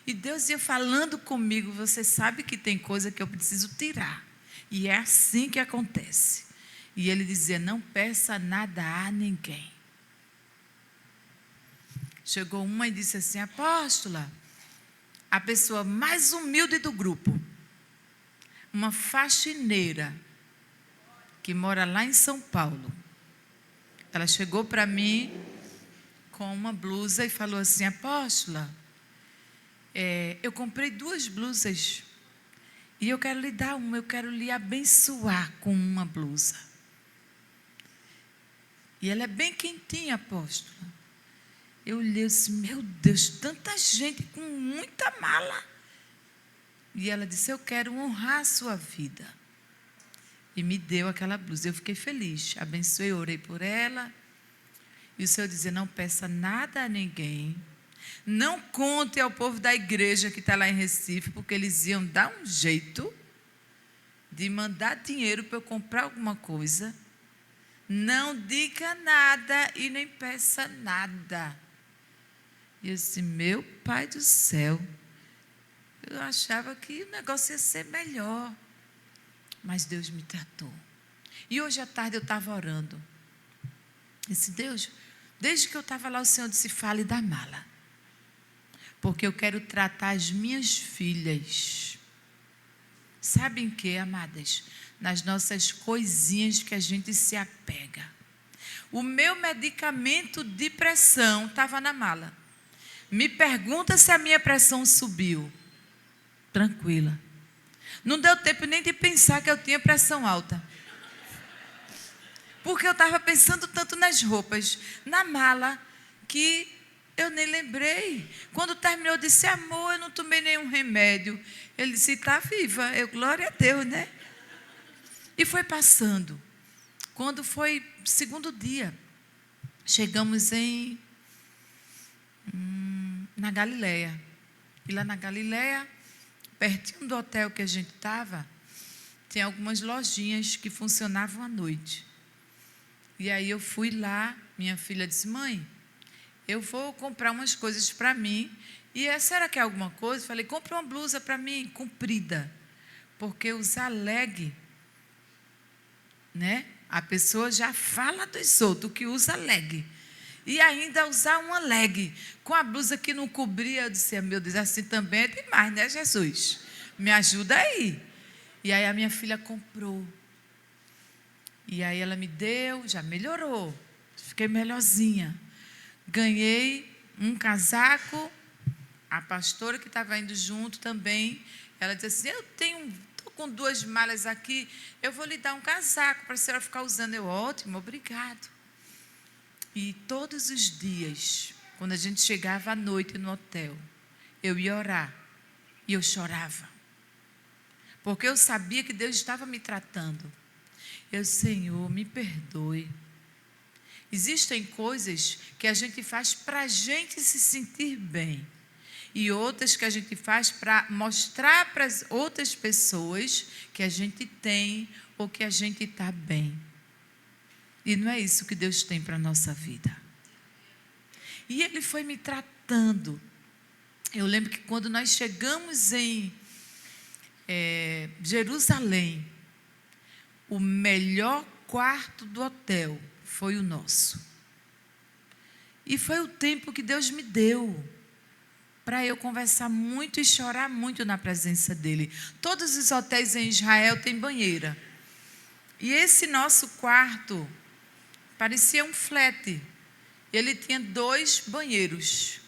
E Deus ia falando comigo, você sabe que tem coisa que eu preciso tirar. E é assim que acontece. E ele dizia, não peça nada a ninguém. Chegou uma e disse assim, apóstola, a pessoa mais humilde do grupo, uma faxineira, que mora lá em São Paulo. Ela chegou para mim com uma blusa e falou assim, apóstola, eu comprei 2 blusas e eu quero lhe dar uma, eu quero lhe abençoar com uma blusa. E ela é bem quentinha, apóstola. Eu olhei assim, meu Deus, tanta gente com muita mala. E ela disse, eu quero honrar a sua vida. E me deu aquela blusa. Eu fiquei feliz, abençoei, orei por ela. E o Senhor dizia, não peça nada a ninguém. Não conte ao povo da igreja que está lá em Recife, porque eles iam dar um jeito de mandar dinheiro para eu comprar alguma coisa. Não diga nada e nem peça nada. E eu disse, meu Pai do céu, eu achava que o negócio ia ser melhor. Mas Deus me tratou. E hoje à tarde eu estava orando. Eu disse, Deus, desde que eu estava lá, o Senhor disse, fale da mala. Porque eu quero tratar as minhas filhas. Sabem o que, amadas? Nas nossas coisinhas que a gente se apega. O meu medicamento de pressão estava na mala. Me pergunta se a minha pressão subiu. Tranquila. Não deu tempo nem de pensar que eu tinha pressão alta. Porque eu estava pensando tanto nas roupas, na mala, que eu nem lembrei. Quando terminou, eu disse, amor, eu não tomei nenhum remédio. Ele disse, está viva. Eu, glória a Deus, né? E foi passando. Quando foi 2º dia, chegamos em na Galileia. E lá na Galileia, pertinho do hotel que a gente estava, tem algumas lojinhas que funcionavam à noite. E aí eu fui lá, minha filha disse, mãe, eu vou comprar umas coisas para mim. E a senhora quer alguma coisa? Falei, compra uma blusa para mim, comprida. Porque usar leg, né? A pessoa já fala dos outros que usa leg. E ainda usar uma leg com a blusa que não cobria. Eu disse, meu Deus, assim também é demais, né, Jesus? Me ajuda aí. E aí a minha filha comprou. E aí ela me deu, já melhorou. Fiquei melhorzinha. Ganhei um casaco. A pastora que estava indo junto também, ela disse assim, estou com 2 malas aqui, eu vou lhe dar um casaco para a senhora ficar usando. Eu, ótimo, obrigado. E todos os dias, quando a gente chegava à noite no hotel, eu ia orar e eu chorava. Porque eu sabia que Deus estava me tratando. Eu, Senhor, me perdoe. Existem coisas que a gente faz para a gente se sentir bem. E outras que a gente faz para mostrar para as outras pessoas que a gente tem ou que a gente está bem. E não é isso que Deus tem para a nossa vida. E Ele foi me tratando. Eu lembro que quando nós chegamos em Jerusalém, o melhor quarto do hotel foi o nosso. E foi o tempo que Deus me deu para eu conversar muito e chorar muito na presença dEle. Todos os hotéis em Israel têm banheira. E esse nosso quarto parecia um flat. Ele tinha 2 banheiros.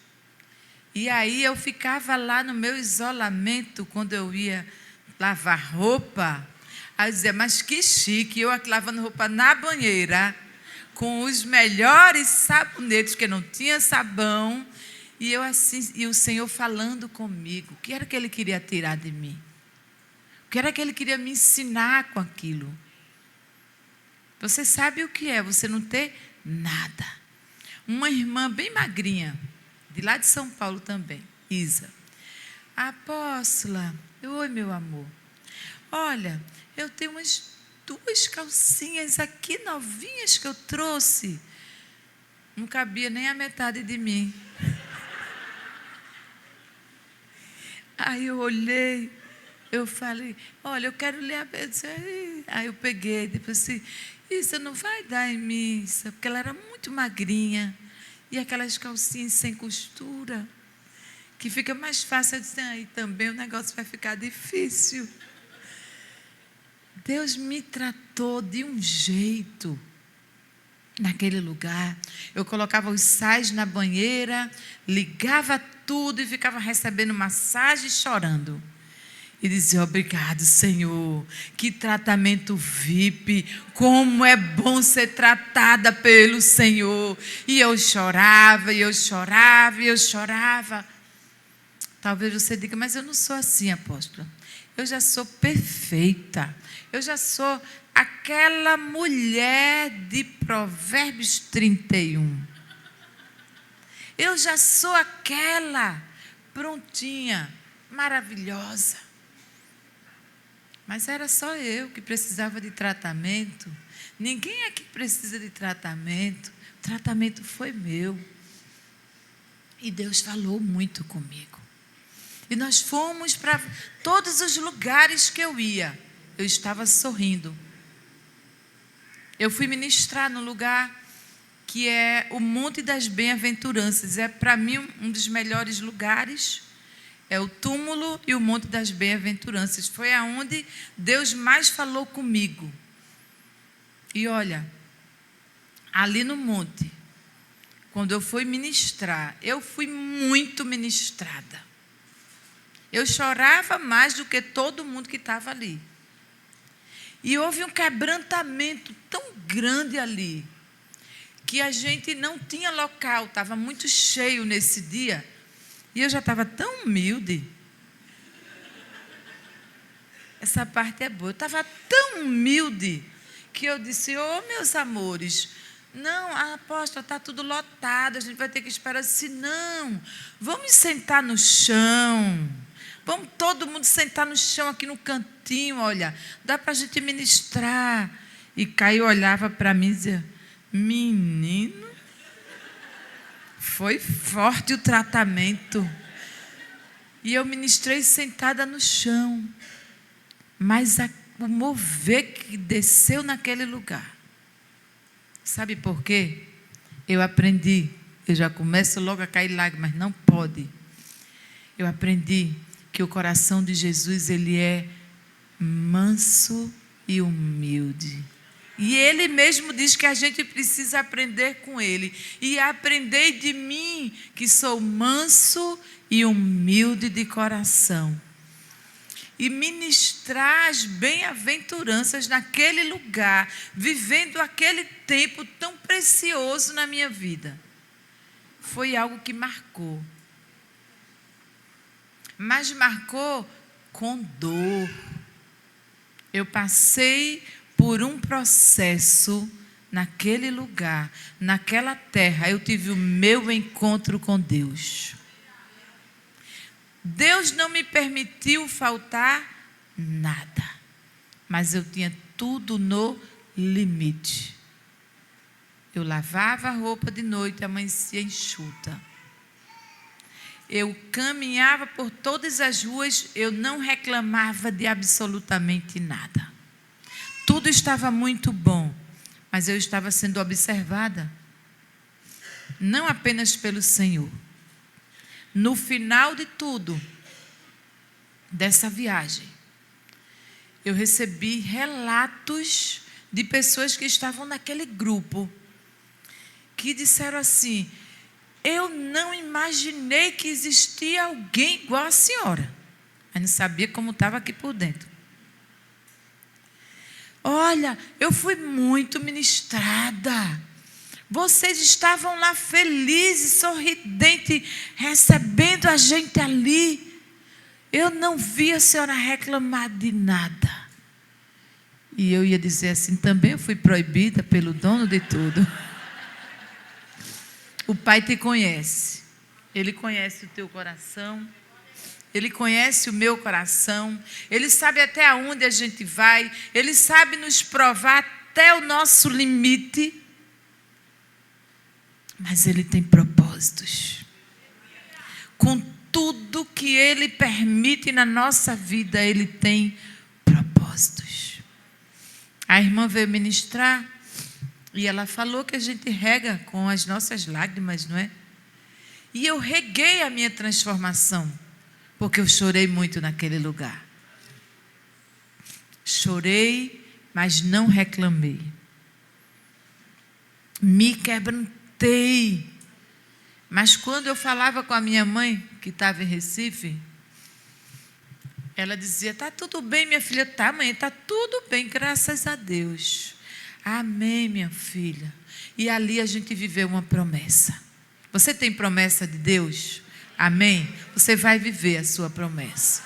E aí eu ficava lá no meu isolamento, quando eu ia lavar roupa. Aí eu dizia, mas que chique, eu aqui lavando roupa na banheira, com os melhores sabonetes, porque não tinha sabão. E eu assim, e o Senhor falando comigo, o que era que Ele queria tirar de mim? O que era que Ele queria me ensinar com aquilo? Você sabe o que é você não ter nada. Uma irmã bem magrinha, de lá de São Paulo também, Isa. Apóstola, oi meu amor. Olha, eu tenho umas 2 calcinhas aqui novinhas que eu trouxe. Não cabia nem a metade de mim. Aí eu olhei, eu falei, olha, eu quero lhe abençoar. Aí eu peguei, depois assim, isso não vai dar em mim, isso, porque ela era muito magrinha. E aquelas calcinhas sem costura, que fica mais fácil. Eu disse, aí também o negócio vai ficar difícil. Deus me tratou de um jeito naquele lugar. Eu colocava os sais na banheira, ligava tudo e ficava recebendo massagem e chorando. E dizia, obrigado, Senhor, que tratamento VIP, como é bom ser tratada pelo Senhor. E eu chorava, e eu chorava, e eu chorava. Talvez você diga, mas eu não sou assim, apóstola. Eu já sou perfeita. Eu já sou aquela mulher de Provérbios 31. Eu já sou aquela prontinha, maravilhosa. Mas era só eu que precisava de tratamento. Ninguém aqui precisa de tratamento. O tratamento foi meu. E Deus falou muito comigo. E nós fomos para todos os lugares que eu ia. Eu estava sorrindo. Eu fui ministrar no lugar que é o Monte das Bem-aventuranças. É para mim um dos melhores lugares. É o túmulo e o Monte das Bem-aventuranças. Foi aonde Deus mais falou comigo. E olha, ali no monte, quando eu fui ministrar, eu fui muito ministrada. Eu chorava mais do que todo mundo que estava ali. E houve um quebrantamento tão grande ali, que a gente não tinha local, estava muito cheio nesse dia. E eu já estava tão humilde. Essa parte é boa. Eu estava tão humilde que eu disse, meus amores, Não, apóstola, está tudo lotado, a gente vai ter que esperar. Se não, vamos sentar no chão. Vamos todo mundo sentar no chão aqui no cantinho, olha. Dá para a gente ministrar. E Caio olhava para mim e dizia, menino, foi forte o tratamento. E eu ministrei sentada no chão. Mas o mover que desceu naquele lugar. Sabe por quê? Eu aprendi. Eu já começo logo a cair lágrimas. Não pode. Eu aprendi que o coração de Jesus, ele é manso e humilde. E ele mesmo diz que a gente precisa aprender com ele. E aprendei de mim, que sou manso e humilde de coração. E ministrar as bem-aventuranças naquele lugar, vivendo aquele tempo tão precioso na minha vida. Foi algo que marcou. Mas marcou com dor. Eu passei por um processo naquele lugar, naquela terra. Eu tive o meu encontro com Deus. Deus não me permitiu faltar nada, mas eu tinha tudo no limite. Eu lavava a roupa de noite, amanhecia enxuta. Eu caminhava por todas as ruas, eu não reclamava de absolutamente nada. Tudo estava muito bom, mas eu estava sendo observada, não apenas pelo Senhor. No final de tudo, dessa viagem, eu recebi relatos de pessoas que estavam naquele grupo, que disseram assim, eu não imaginei que existia alguém igual a senhora. Mas não sabia como estava aqui por dentro. Olha, eu fui muito ministrada. Vocês estavam lá felizes, sorridentes, recebendo a gente ali. Eu não vi a senhora reclamar de nada. E eu ia dizer assim, também eu fui proibida pelo dono de tudo. O Pai te conhece. Ele conhece o teu coração. Ele conhece o meu coração. Ele sabe até onde a gente vai. Ele sabe nos provar até o nosso limite. Mas Ele tem propósitos. Com tudo que Ele permite na nossa vida, Ele tem propósitos. A irmã veio ministrar e ela falou que a gente rega com as nossas lágrimas, não é? E eu reguei a minha transformação, porque eu chorei muito naquele lugar. Chorei, mas não reclamei. Me quebrantei. Mas quando eu falava com a minha mãe, que estava em Recife, ela dizia, está tudo bem, minha filha. Tá, mãe, está tudo bem, graças a Deus. Amém, minha filha. E ali a gente viveu uma promessa. Você tem promessa de Deus? Amém? Você vai viver a sua promessa.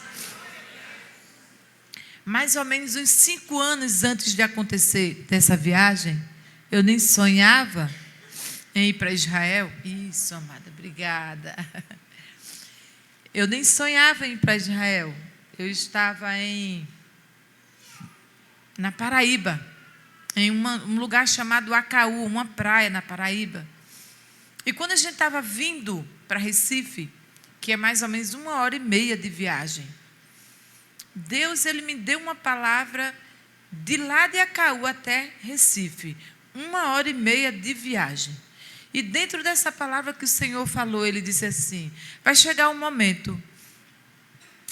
Mais ou menos uns 5 anos antes de acontecer dessa viagem, eu nem sonhava em ir para Israel. Isso, amada, obrigada. Eu nem sonhava em ir para Israel. Eu estava na Paraíba, em um lugar chamado Acaú, uma praia na Paraíba. E quando a gente estava vindo para Recife, que é mais ou menos 1h30 de viagem, Deus, Ele me deu uma palavra de lá de Acaú até Recife, 1h30 de viagem. E dentro dessa palavra que o Senhor falou, Ele disse assim, vai chegar um momento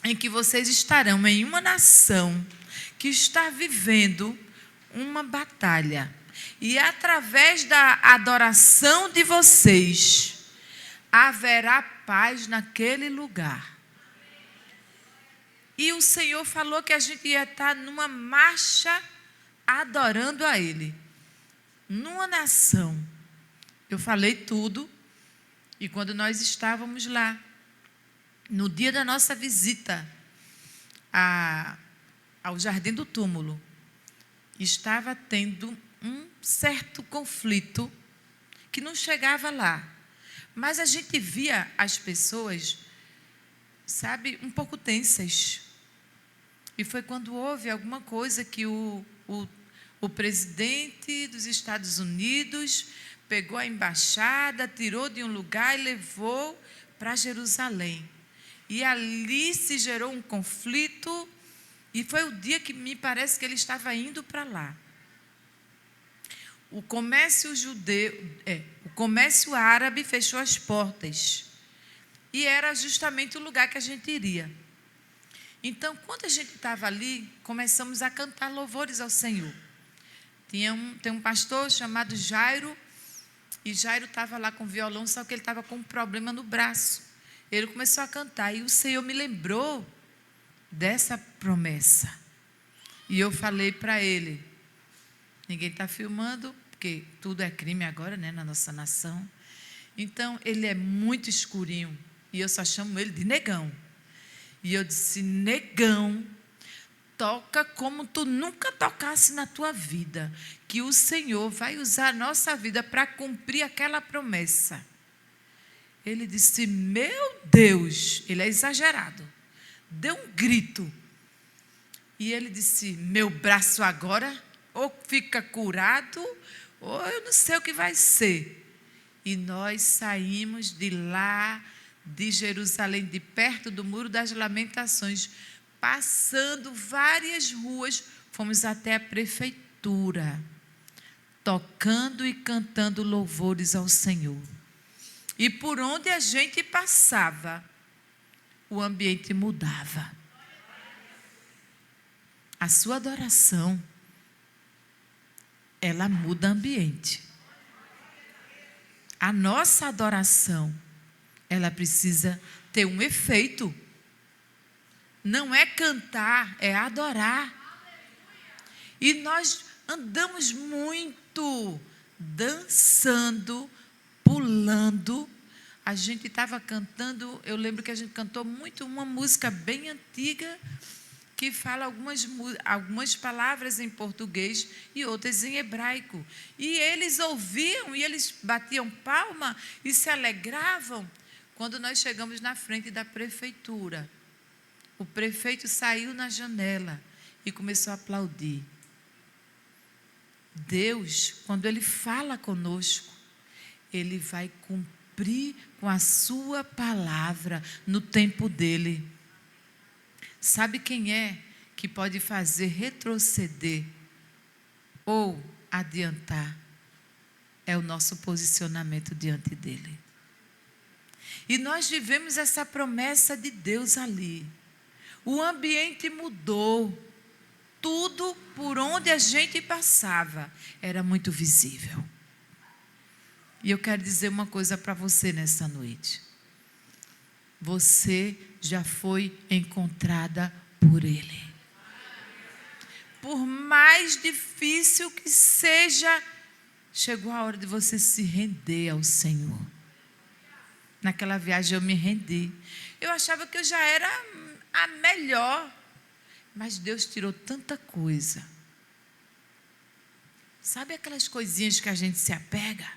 em que vocês estarão em uma nação que está vivendo uma batalha. E através da adoração de vocês, haverá paz naquele lugar. E o Senhor falou que a gente ia estar numa marcha adorando a Ele. Numa nação. Eu falei tudo. E quando nós estávamos lá, no dia da nossa visita ao Jardim do Túmulo, estava tendo um certo conflito que não chegava lá. Mas a gente via as pessoas, sabe, um pouco tensas. E foi quando houve alguma coisa que o presidente dos Estados Unidos pegou a embaixada, tirou de um lugar e levou para Jerusalém. E ali se gerou um conflito, e foi o dia que me parece que ele estava indo para lá. O comércio árabe fechou as portas. E era justamente o lugar que a gente iria. Então, quando a gente estava ali, começamos a cantar louvores ao Senhor. Tem um pastor chamado Jairo, e Jairo estava lá com violão, só que ele estava com um problema no braço. Ele começou a cantar, e o Senhor me lembrou dessa promessa. E eu falei para ele, ninguém está filmando, porque tudo é crime agora, né, na nossa nação. Então, ele é muito escurinho, e eu só chamo ele de negão. E eu disse, negão, toca como tu nunca tocasse na tua vida, que o Senhor vai usar a nossa vida para cumprir aquela promessa. Ele disse, meu Deus, ele é exagerado, deu um grito. E ele disse, meu braço agora ou fica curado, ou eu não sei o que vai ser. E nós saímos de lá, de Jerusalém, de perto do Muro das Lamentações, passando várias ruas, fomos até a prefeitura, tocando e cantando louvores ao Senhor. E por onde a gente passava, o ambiente mudava. A sua adoração, ela muda ambiente. A nossa adoração, ela precisa ter um efeito. Não é cantar, é adorar. E nós andamos muito dançando, pulando. A gente estava cantando, eu lembro que a gente cantou muito uma música bem antiga, que fala algumas palavras em português e outras em hebraico. E eles ouviam, e eles batiam palma e se alegravam. Quando nós chegamos na frente da prefeitura, o prefeito saiu na janela e começou a aplaudir. Deus, quando Ele fala conosco, Ele vai cumprir com a sua palavra no tempo dEle. Sabe quem é que pode fazer retroceder ou adiantar? É o nosso posicionamento diante dEle. E nós vivemos essa promessa de Deus ali. O ambiente mudou. Tudo por onde a gente passava era muito visível. E eu quero dizer uma coisa para você nessa noite. Você já foi encontrada por Ele. Por mais difícil que seja, chegou a hora de você se render ao Senhor. Naquela viagem eu me rendi. Eu achava que eu já era a melhor, mas Deus tirou tanta coisa. Sabe aquelas coisinhas que a gente se apega?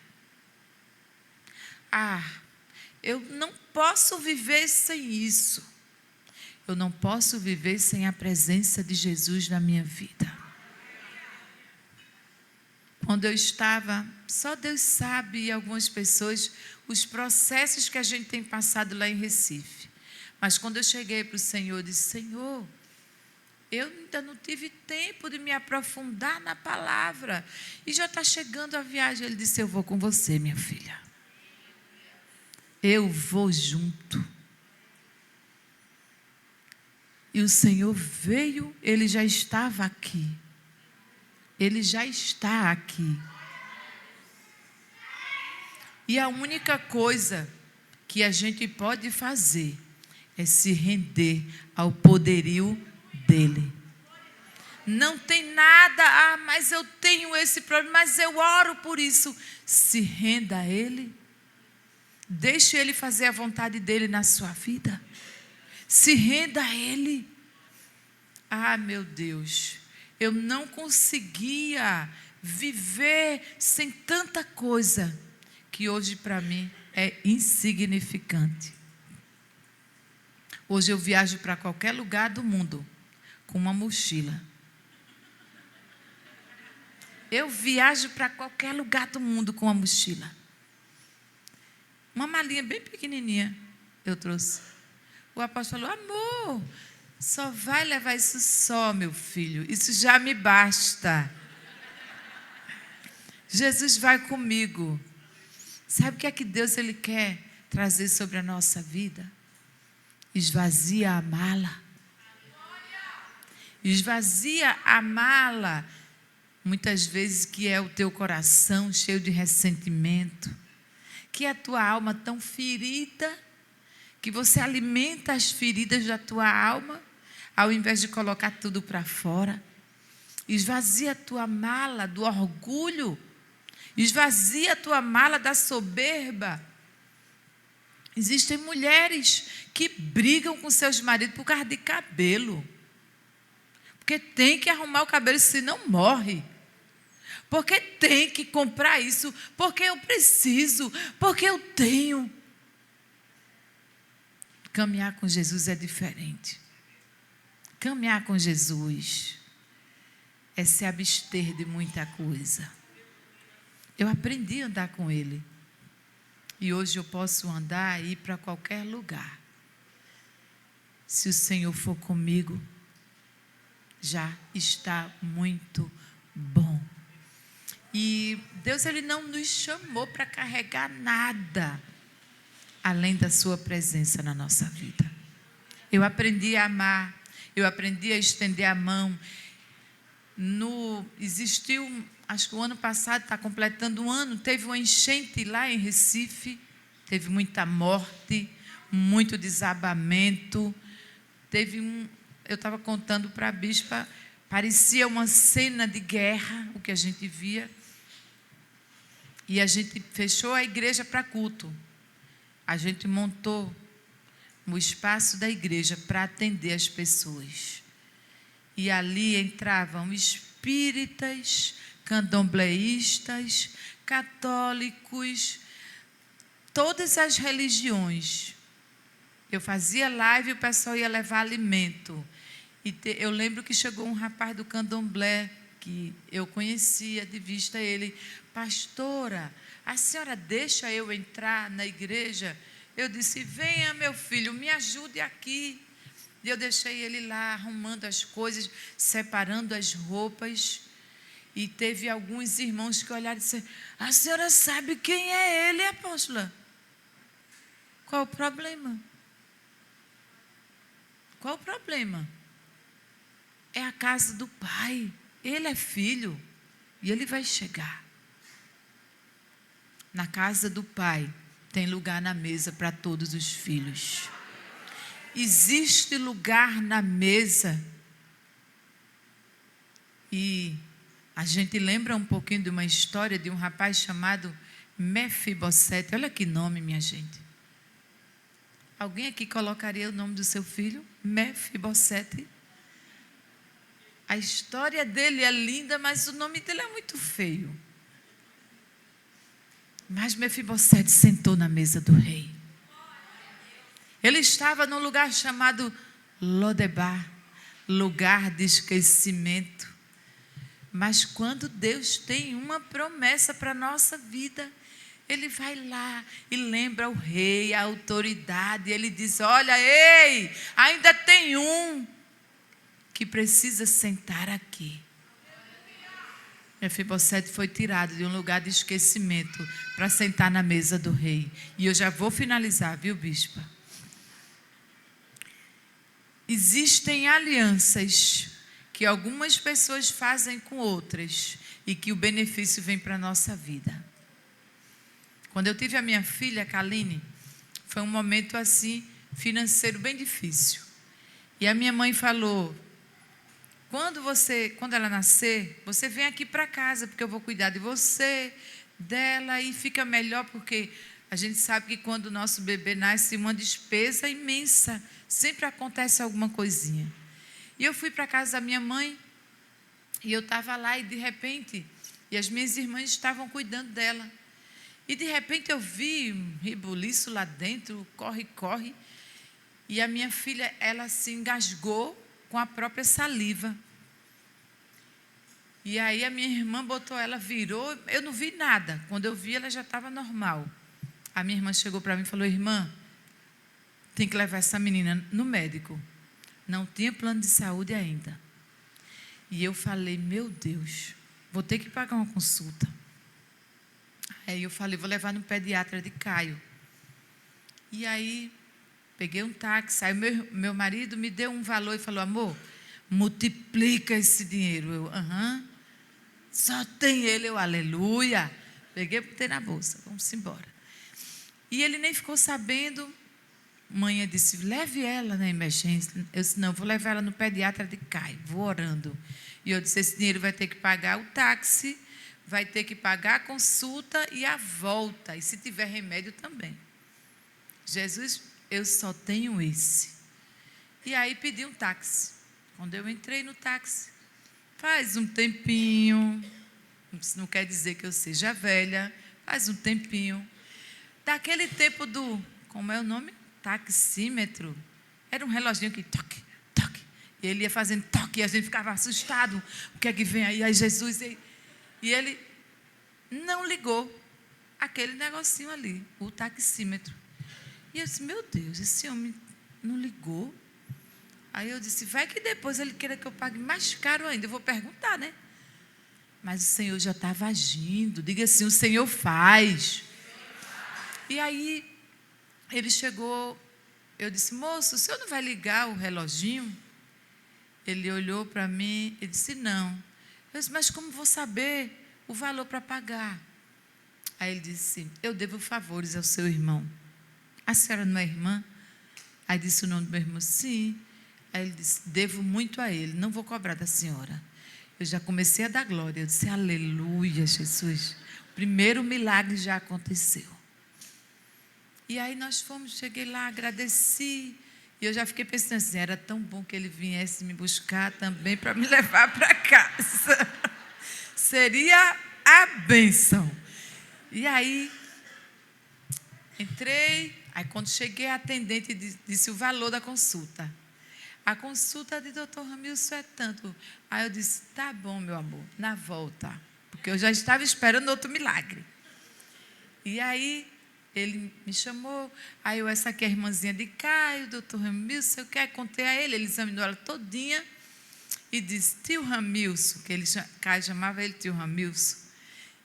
Eu não posso viver sem isso. Eu não posso viver sem a presença de Jesus na minha vida. Quando eu estava, só Deus sabe, e algumas pessoas, os processos que a gente tem passado lá em Recife. Mas quando eu cheguei para o Senhor, eu disse, Senhor, eu ainda não tive tempo de me aprofundar na palavra. E já está chegando a viagem. Ele disse, eu vou com você, minha filha. Eu vou junto. E o Senhor veio, Ele já estava aqui. Ele já está aqui. E a única coisa que a gente pode fazer é se render ao poderio dEle. Não tem nada, mas eu tenho esse problema, mas eu oro por isso. Se renda a Ele. Deixe Ele fazer a vontade dEle na sua vida. Se renda a Ele. Meu Deus, eu não conseguia viver sem tanta coisa que hoje para mim é insignificante. Hoje eu viajo para qualquer lugar do mundo com uma mochila. Eu viajo para qualquer lugar do mundo com uma mochila. Uma malinha bem pequenininha eu trouxe. O apóstolo falou: amor, só vai levar isso só, meu filho. Isso já me basta. Jesus vai comigo. Sabe o que é que Deus ele quer trazer sobre a nossa vida? Esvazia a mala. Esvazia a mala. Muitas vezes que é o teu coração cheio de ressentimento, que é a tua alma tão ferida, que você alimenta as feridas da tua alma, ao invés de colocar tudo para fora. Esvazia a tua mala do orgulho, esvazia a tua mala da soberba. Existem mulheres que brigam com seus maridos por causa de cabelo, porque tem que arrumar o cabelo, senão morre. Porque tem que comprar isso, porque eu preciso, porque eu tenho. Caminhar com Jesus é diferente. Caminhar com Jesus é se abster de muita coisa. Eu aprendi a andar com Ele. E hoje eu posso andar e ir para qualquer lugar. Se o Senhor for comigo, já está muito bom. E Deus ele não nos chamou para carregar nada além da sua presença na nossa vida. Eu aprendi a amar, eu aprendi a estender a mão. Existiu, acho que o ano passado, está completando um ano, teve uma enchente lá em Recife, teve muita morte, muito desabamento. Eu estava contando para a bispa, parecia uma cena de guerra, o que a gente via. E a gente fechou a igreja para culto. A gente montou o espaço da igreja para atender as pessoas. E ali entravam espíritas, candombleístas, católicos, todas as religiões. Eu fazia live e o pessoal ia levar alimento. Eu lembro que chegou um rapaz do candomblé, que eu conhecia de vista ele: pastora, a senhora deixa eu entrar na igreja? Eu disse: venha, meu filho, me ajude aqui. E eu deixei ele lá arrumando as coisas, separando as roupas. E teve alguns irmãos que olharam e disseram: a senhora sabe quem é ele, apóstola? Qual o problema? Qual o problema? É a casa do Pai. Ele é filho e ele vai chegar. Na casa do Pai tem lugar na mesa para todos os filhos. Existe lugar na mesa. E a gente lembra um pouquinho de uma história de um rapaz chamado Mefibosete. Olha que nome, minha gente. Alguém aqui colocaria o nome do seu filho? Mefibosete. A história dele é linda, mas o nome dele é muito feio. Mas Mefibosete sentou na mesa do rei. Ele estava num lugar chamado Lodebar, lugar de esquecimento. Mas quando Deus tem uma promessa para a nossa vida, Ele vai lá e lembra o rei, a autoridade. Ele diz: olha, ei, ainda tem um que precisa sentar aqui. Mefibosete foi tirado de um lugar de esquecimento para sentar na mesa do rei. E eu já vou finalizar, viu, bispa? Existem alianças que algumas pessoas fazem com outras e que o benefício vem para a nossa vida. Quando eu tive a minha filha, Kaline, foi um momento assim, financeiro bem difícil. E a minha mãe falou: quando ela nascer, você vem aqui para casa, porque eu vou cuidar de você, dela, e fica melhor, porque a gente sabe que quando o nosso bebê nasce, uma despesa imensa, sempre acontece alguma coisinha. E eu fui para a casa da minha mãe, e eu estava lá, e de repente, e as minhas irmãs estavam cuidando dela. E de repente eu vi um rebuliço lá dentro, corre, corre. E a minha filha, ela se engasgou com a própria saliva. E aí a minha irmã botou ela, virou, eu não vi nada. Quando eu vi, ela já estava normal. A minha irmã chegou para mim e falou: irmã, tem que levar essa menina no médico. Não tinha plano de saúde ainda. E eu falei: meu Deus, vou ter que pagar uma consulta. Aí eu falei: vou levar no pediatra de Caio. E aí peguei um táxi. Aí meu marido me deu um valor e falou: amor, multiplica esse dinheiro. Eu, só tem ele. Eu, aleluia. Peguei e botei na bolsa. Vamos embora. E ele nem ficou sabendo. Mãe disse: leve ela na emergência. Eu disse: não, vou levar ela no pediatra de Caio. Vou orando. E eu disse: esse dinheiro vai ter que pagar o táxi, vai ter que pagar a consulta e a volta. E se tiver remédio também. Jesus, eu só tenho esse. E aí pedi um táxi. Quando eu entrei no táxi, faz um tempinho, isso não quer dizer que eu seja velha, faz um tempinho, daquele tempo do, como é o nome? Taxímetro. Era um reloginho que toque, toque. E ele ia fazendo toque e a gente ficava assustado. O que é que vem aí? Aí Jesus... E ele não ligou aquele negocinho ali, o taxímetro. E eu disse: meu Deus, esse homem não ligou. Aí eu disse: vai que depois ele queira que eu pague mais caro ainda. Eu vou perguntar, né? Mas o Senhor já estava agindo. Diga assim: o Senhor faz. E aí ele chegou, eu disse: moço, o senhor não vai ligar o reloginho? Ele olhou para mim e disse: não. Eu disse: mas como vou saber o valor para pagar? Aí ele disse: eu devo favores ao seu irmão. A senhora não é irmã? Aí disse o nome do meu irmão: sim. Aí ele disse: devo muito a ele, não vou cobrar da senhora. Eu já comecei a dar glória. Eu disse: aleluia, Jesus. O primeiro milagre já aconteceu. E aí nós fomos, cheguei lá, agradeci. E eu já fiquei pensando assim: era tão bom que ele viesse me buscar também para me levar para casa. Seria a bênção. E aí, entrei. Aí quando cheguei, a atendente disse o valor da consulta. A consulta de doutor Ramilson é tanto. Aí eu disse: tá bom, meu amor, na volta. Porque eu já estava esperando outro milagre. E aí ele me chamou. Aí eu, essa aqui é a irmãzinha de Caio, doutor Ramilson, eu quero, contei a ele. Ele examinou ela todinha e disse: tio Ramilson, que ele, Caio chamava ele tio Ramilson.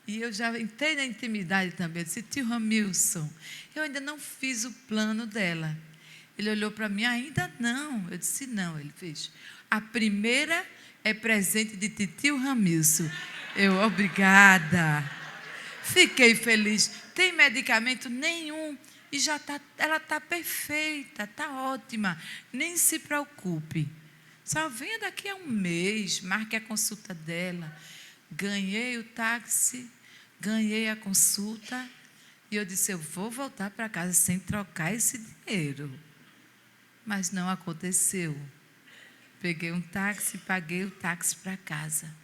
E eu já entrei na intimidade também. Eu disse: tio Ramilson, eu ainda não fiz o plano dela. Ele olhou para mim: ainda não. Eu disse: não. Ele fez: a primeira é presente de tio Ramilson. Eu: obrigada. Fiquei feliz. Tem medicamento nenhum. E já ela está perfeita, está ótima. Nem se preocupe. Só venha daqui a um mês, marque a consulta dela. Ganhei o táxi, ganhei a consulta. E eu disse: eu vou voltar para casa sem trocar esse dinheiro. Mas não aconteceu. Peguei um táxi, paguei o táxi para casa.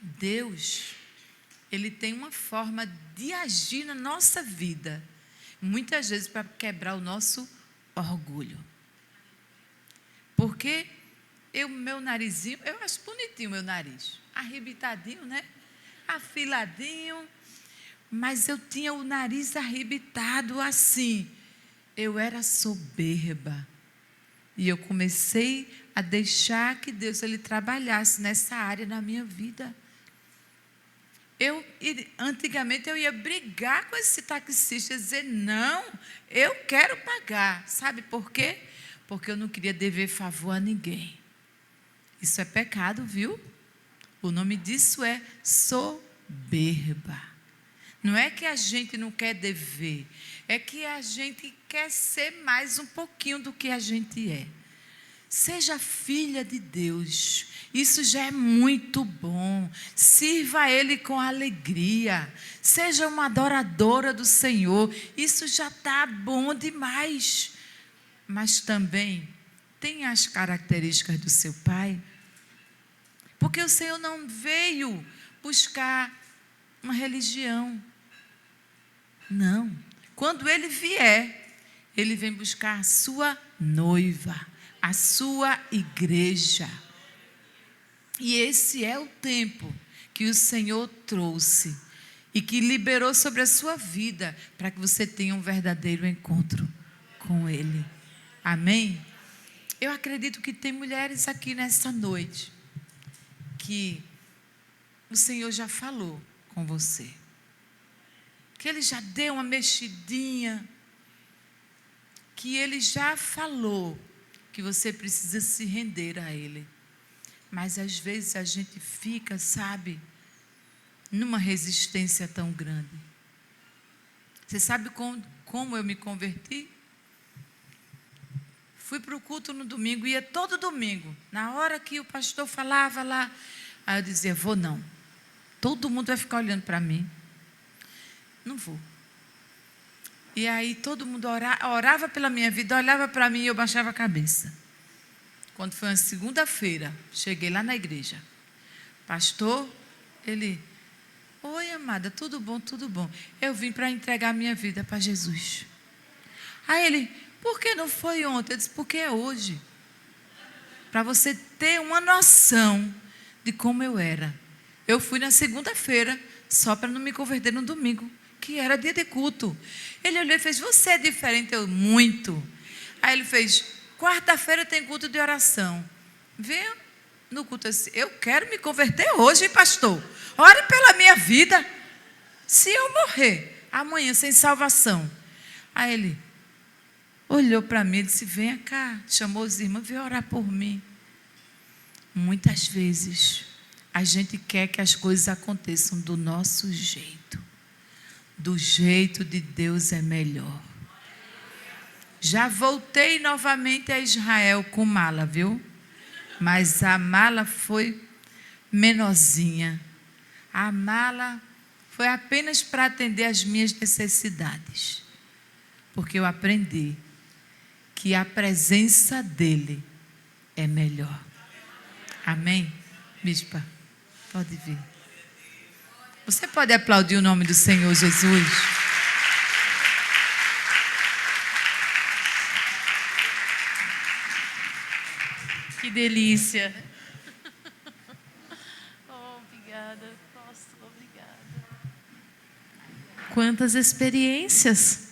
Deus, Ele tem uma forma de agir na nossa vida, muitas vezes para quebrar o nosso orgulho. Porque meu narizinho, eu acho bonitinho o meu nariz, arrebitadinho, né? Afiladinho, mas eu tinha o nariz arrebitado assim. Eu era soberba. E eu comecei a deixar que Deus ele trabalhasse nessa área na minha vida. Antigamente eu ia brigar com esse taxista, dizer: não, eu quero pagar. Sabe por quê? Porque eu não queria dever favor a ninguém. Isso é pecado, viu? O nome disso é soberba. Não é que a gente não quer dever, é que a gente quer ser mais um pouquinho do que a gente é. Seja filha de Deus, isso já é muito bom. Sirva a Ele com alegria. Seja uma adoradora do Senhor, isso já está bom demais. Mas também tenha as características do seu Pai. Porque o Senhor não veio buscar uma religião. Não. Quando ele vier, ele vem buscar a sua noiva, a sua igreja. E esse é o tempo que o Senhor trouxe e que liberou sobre a sua vida para que você tenha um verdadeiro encontro com Ele. Amém? Eu acredito que tem mulheres aqui nessa noite que o Senhor já falou com você, que Ele já deu uma mexidinha, que Ele já falou que você precisa se render a Ele. Mas às vezes a gente fica, sabe, numa resistência tão grande. Você sabe como eu me converti? Fui para o culto no domingo, ia todo domingo. Na hora que o pastor falava lá, aí eu dizia, vou não. Todo mundo vai ficar olhando para mim. Não vou. E aí todo mundo orava pela minha vida, olhava para mim e eu baixava a cabeça. Quando foi uma segunda-feira, cheguei lá na igreja. Pastor, ele, oi amada, tudo bom, tudo bom. Eu vim para entregar a minha vida para Jesus. Aí ele, por que não foi ontem? Eu disse, porque é hoje. Para você ter uma noção de como eu era. Eu fui na segunda-feira, só para não me converter no domingo, que era dia de culto. Ele olhou e fez, você é diferente, eu, muito. Aí ele fez, quarta-feira tem culto de oração. Venha no culto assim, eu quero me converter hoje, pastor. Ore pela minha vida. Se eu morrer amanhã sem salvação. Aí ele olhou para mim e disse, venha cá. Chamou os irmãos, veio orar por mim. Muitas vezes a gente quer que as coisas aconteçam do nosso jeito. Do jeito de Deus é melhor. Já voltei novamente a Israel com mala, viu? Mas a mala foi menorzinha. A mala foi apenas para atender às minhas necessidades. Porque eu aprendi que a presença dEle é melhor. Amém? Bispa, pode vir. Você pode aplaudir o nome do Senhor Jesus? Que delícia. Oh, obrigada, apóstolo, obrigada. Quantas experiências.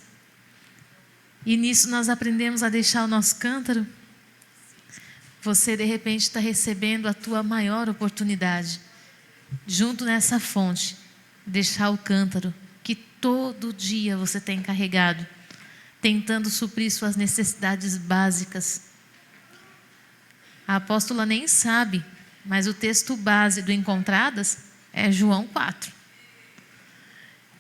E nisso nós aprendemos a deixar o nosso cântaro. Você, de repente, está recebendo a tua maior oportunidade. Junto nessa fonte, deixar o cântaro que todo dia você tem carregado, tentando suprir suas necessidades básicas. A apóstola nem sabe, mas o texto base do Encontradas é João 4.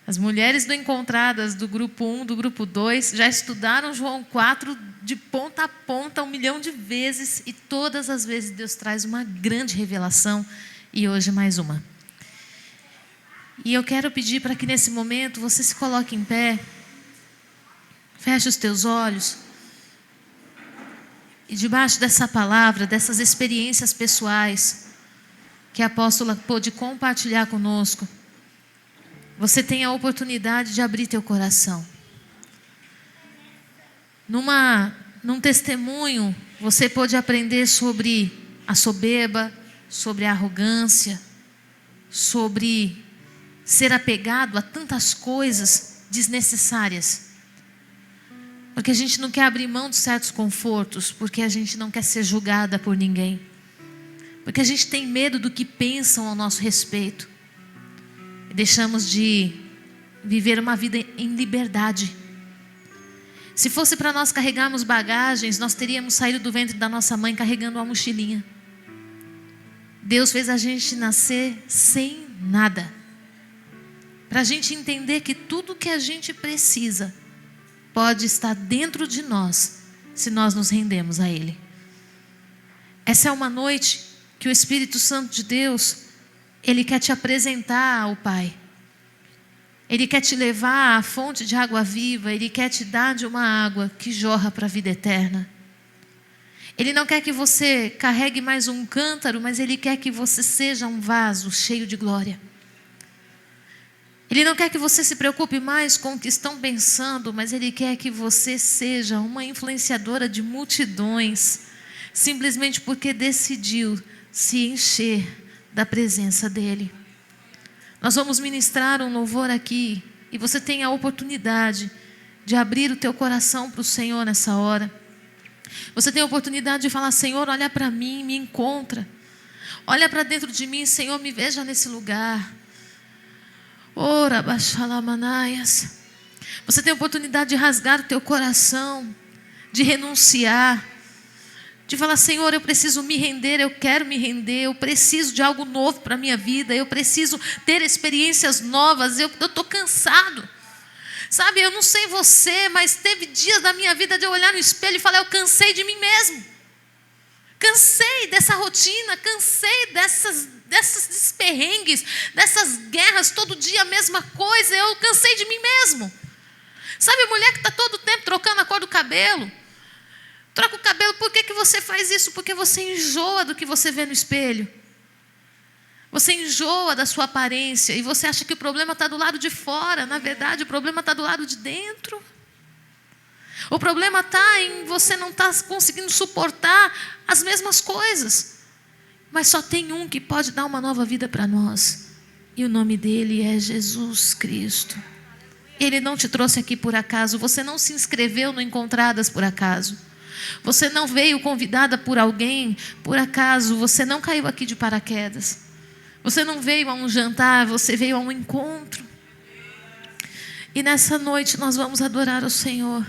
As mulheres do Encontradas, do grupo 1, do grupo 2, já estudaram João 4 de ponta a ponta 1 milhão de vezes, e todas as vezes Deus traz uma grande revelação, e hoje mais uma. E eu quero pedir para que nesse momento você se coloque em pé, feche os teus olhos, e debaixo dessa palavra, dessas experiências pessoais que a apóstola pôde compartilhar conosco, você tem a oportunidade de abrir teu coração. Num testemunho, você pôde aprender sobre a soberba, sobre a arrogância, sobre ser apegado a tantas coisas desnecessárias. Porque a gente não quer abrir mão de certos confortos, porque a gente não quer ser julgada por ninguém. Porque a gente tem medo do que pensam ao nosso respeito. E deixamos de viver uma vida em liberdade. Se fosse para nós carregarmos bagagens, nós teríamos saído do ventre da nossa mãe carregando uma mochilinha. Deus fez a gente nascer sem nada. Para a gente entender que tudo que a gente precisa pode estar dentro de nós, se nós nos rendemos a Ele. Essa é uma noite que o Espírito Santo de Deus, Ele quer te apresentar ao Pai. Ele quer te levar à fonte de água viva. Ele quer te dar de uma água que jorra para a vida eterna. Ele não quer que você carregue mais um cântaro, mas Ele quer que você seja um vaso cheio de glória. Ele não quer que você se preocupe mais com o que estão pensando, mas Ele quer que você seja uma influenciadora de multidões, simplesmente porque decidiu se encher da presença dEle. Nós vamos ministrar um louvor aqui, e você tem a oportunidade de abrir o teu coração para o Senhor nessa hora. Você tem a oportunidade de falar: Senhor, olha para mim, me encontra. Olha para dentro de mim, Senhor, me veja nesse lugar. Ora, Baxalamanaias. Você tem a oportunidade de rasgar o teu coração, de renunciar, de falar: Senhor, eu preciso me render, eu quero me render, eu preciso de algo novo para a minha vida, eu preciso ter experiências novas, eu estou cansado. Sabe, eu não sei você, mas teve dias da minha vida de eu olhar no espelho e falar: eu cansei de mim mesmo. Cansei dessa rotina, cansei desses perrengues, dessas guerras, todo dia a mesma coisa, eu cansei de mim mesmo. Sabe a mulher que está todo o tempo trocando a cor do cabelo? Troca o cabelo, por que você faz isso? Porque você enjoa do que você vê no espelho. Você enjoa da sua aparência e você acha que o problema está do lado de fora. Na verdade, o problema está do lado de dentro. O problema está em você não estar conseguindo suportar as mesmas coisas. Mas só tem um que pode dar uma nova vida para nós. E o nome dele é Jesus Cristo. Ele não te trouxe aqui por acaso. Você não se inscreveu no Encontradas por acaso. Você não veio convidada por alguém por acaso. Você não caiu aqui de paraquedas. Você não veio a um jantar, você veio a um encontro. E nessa noite nós vamos adorar o Senhor.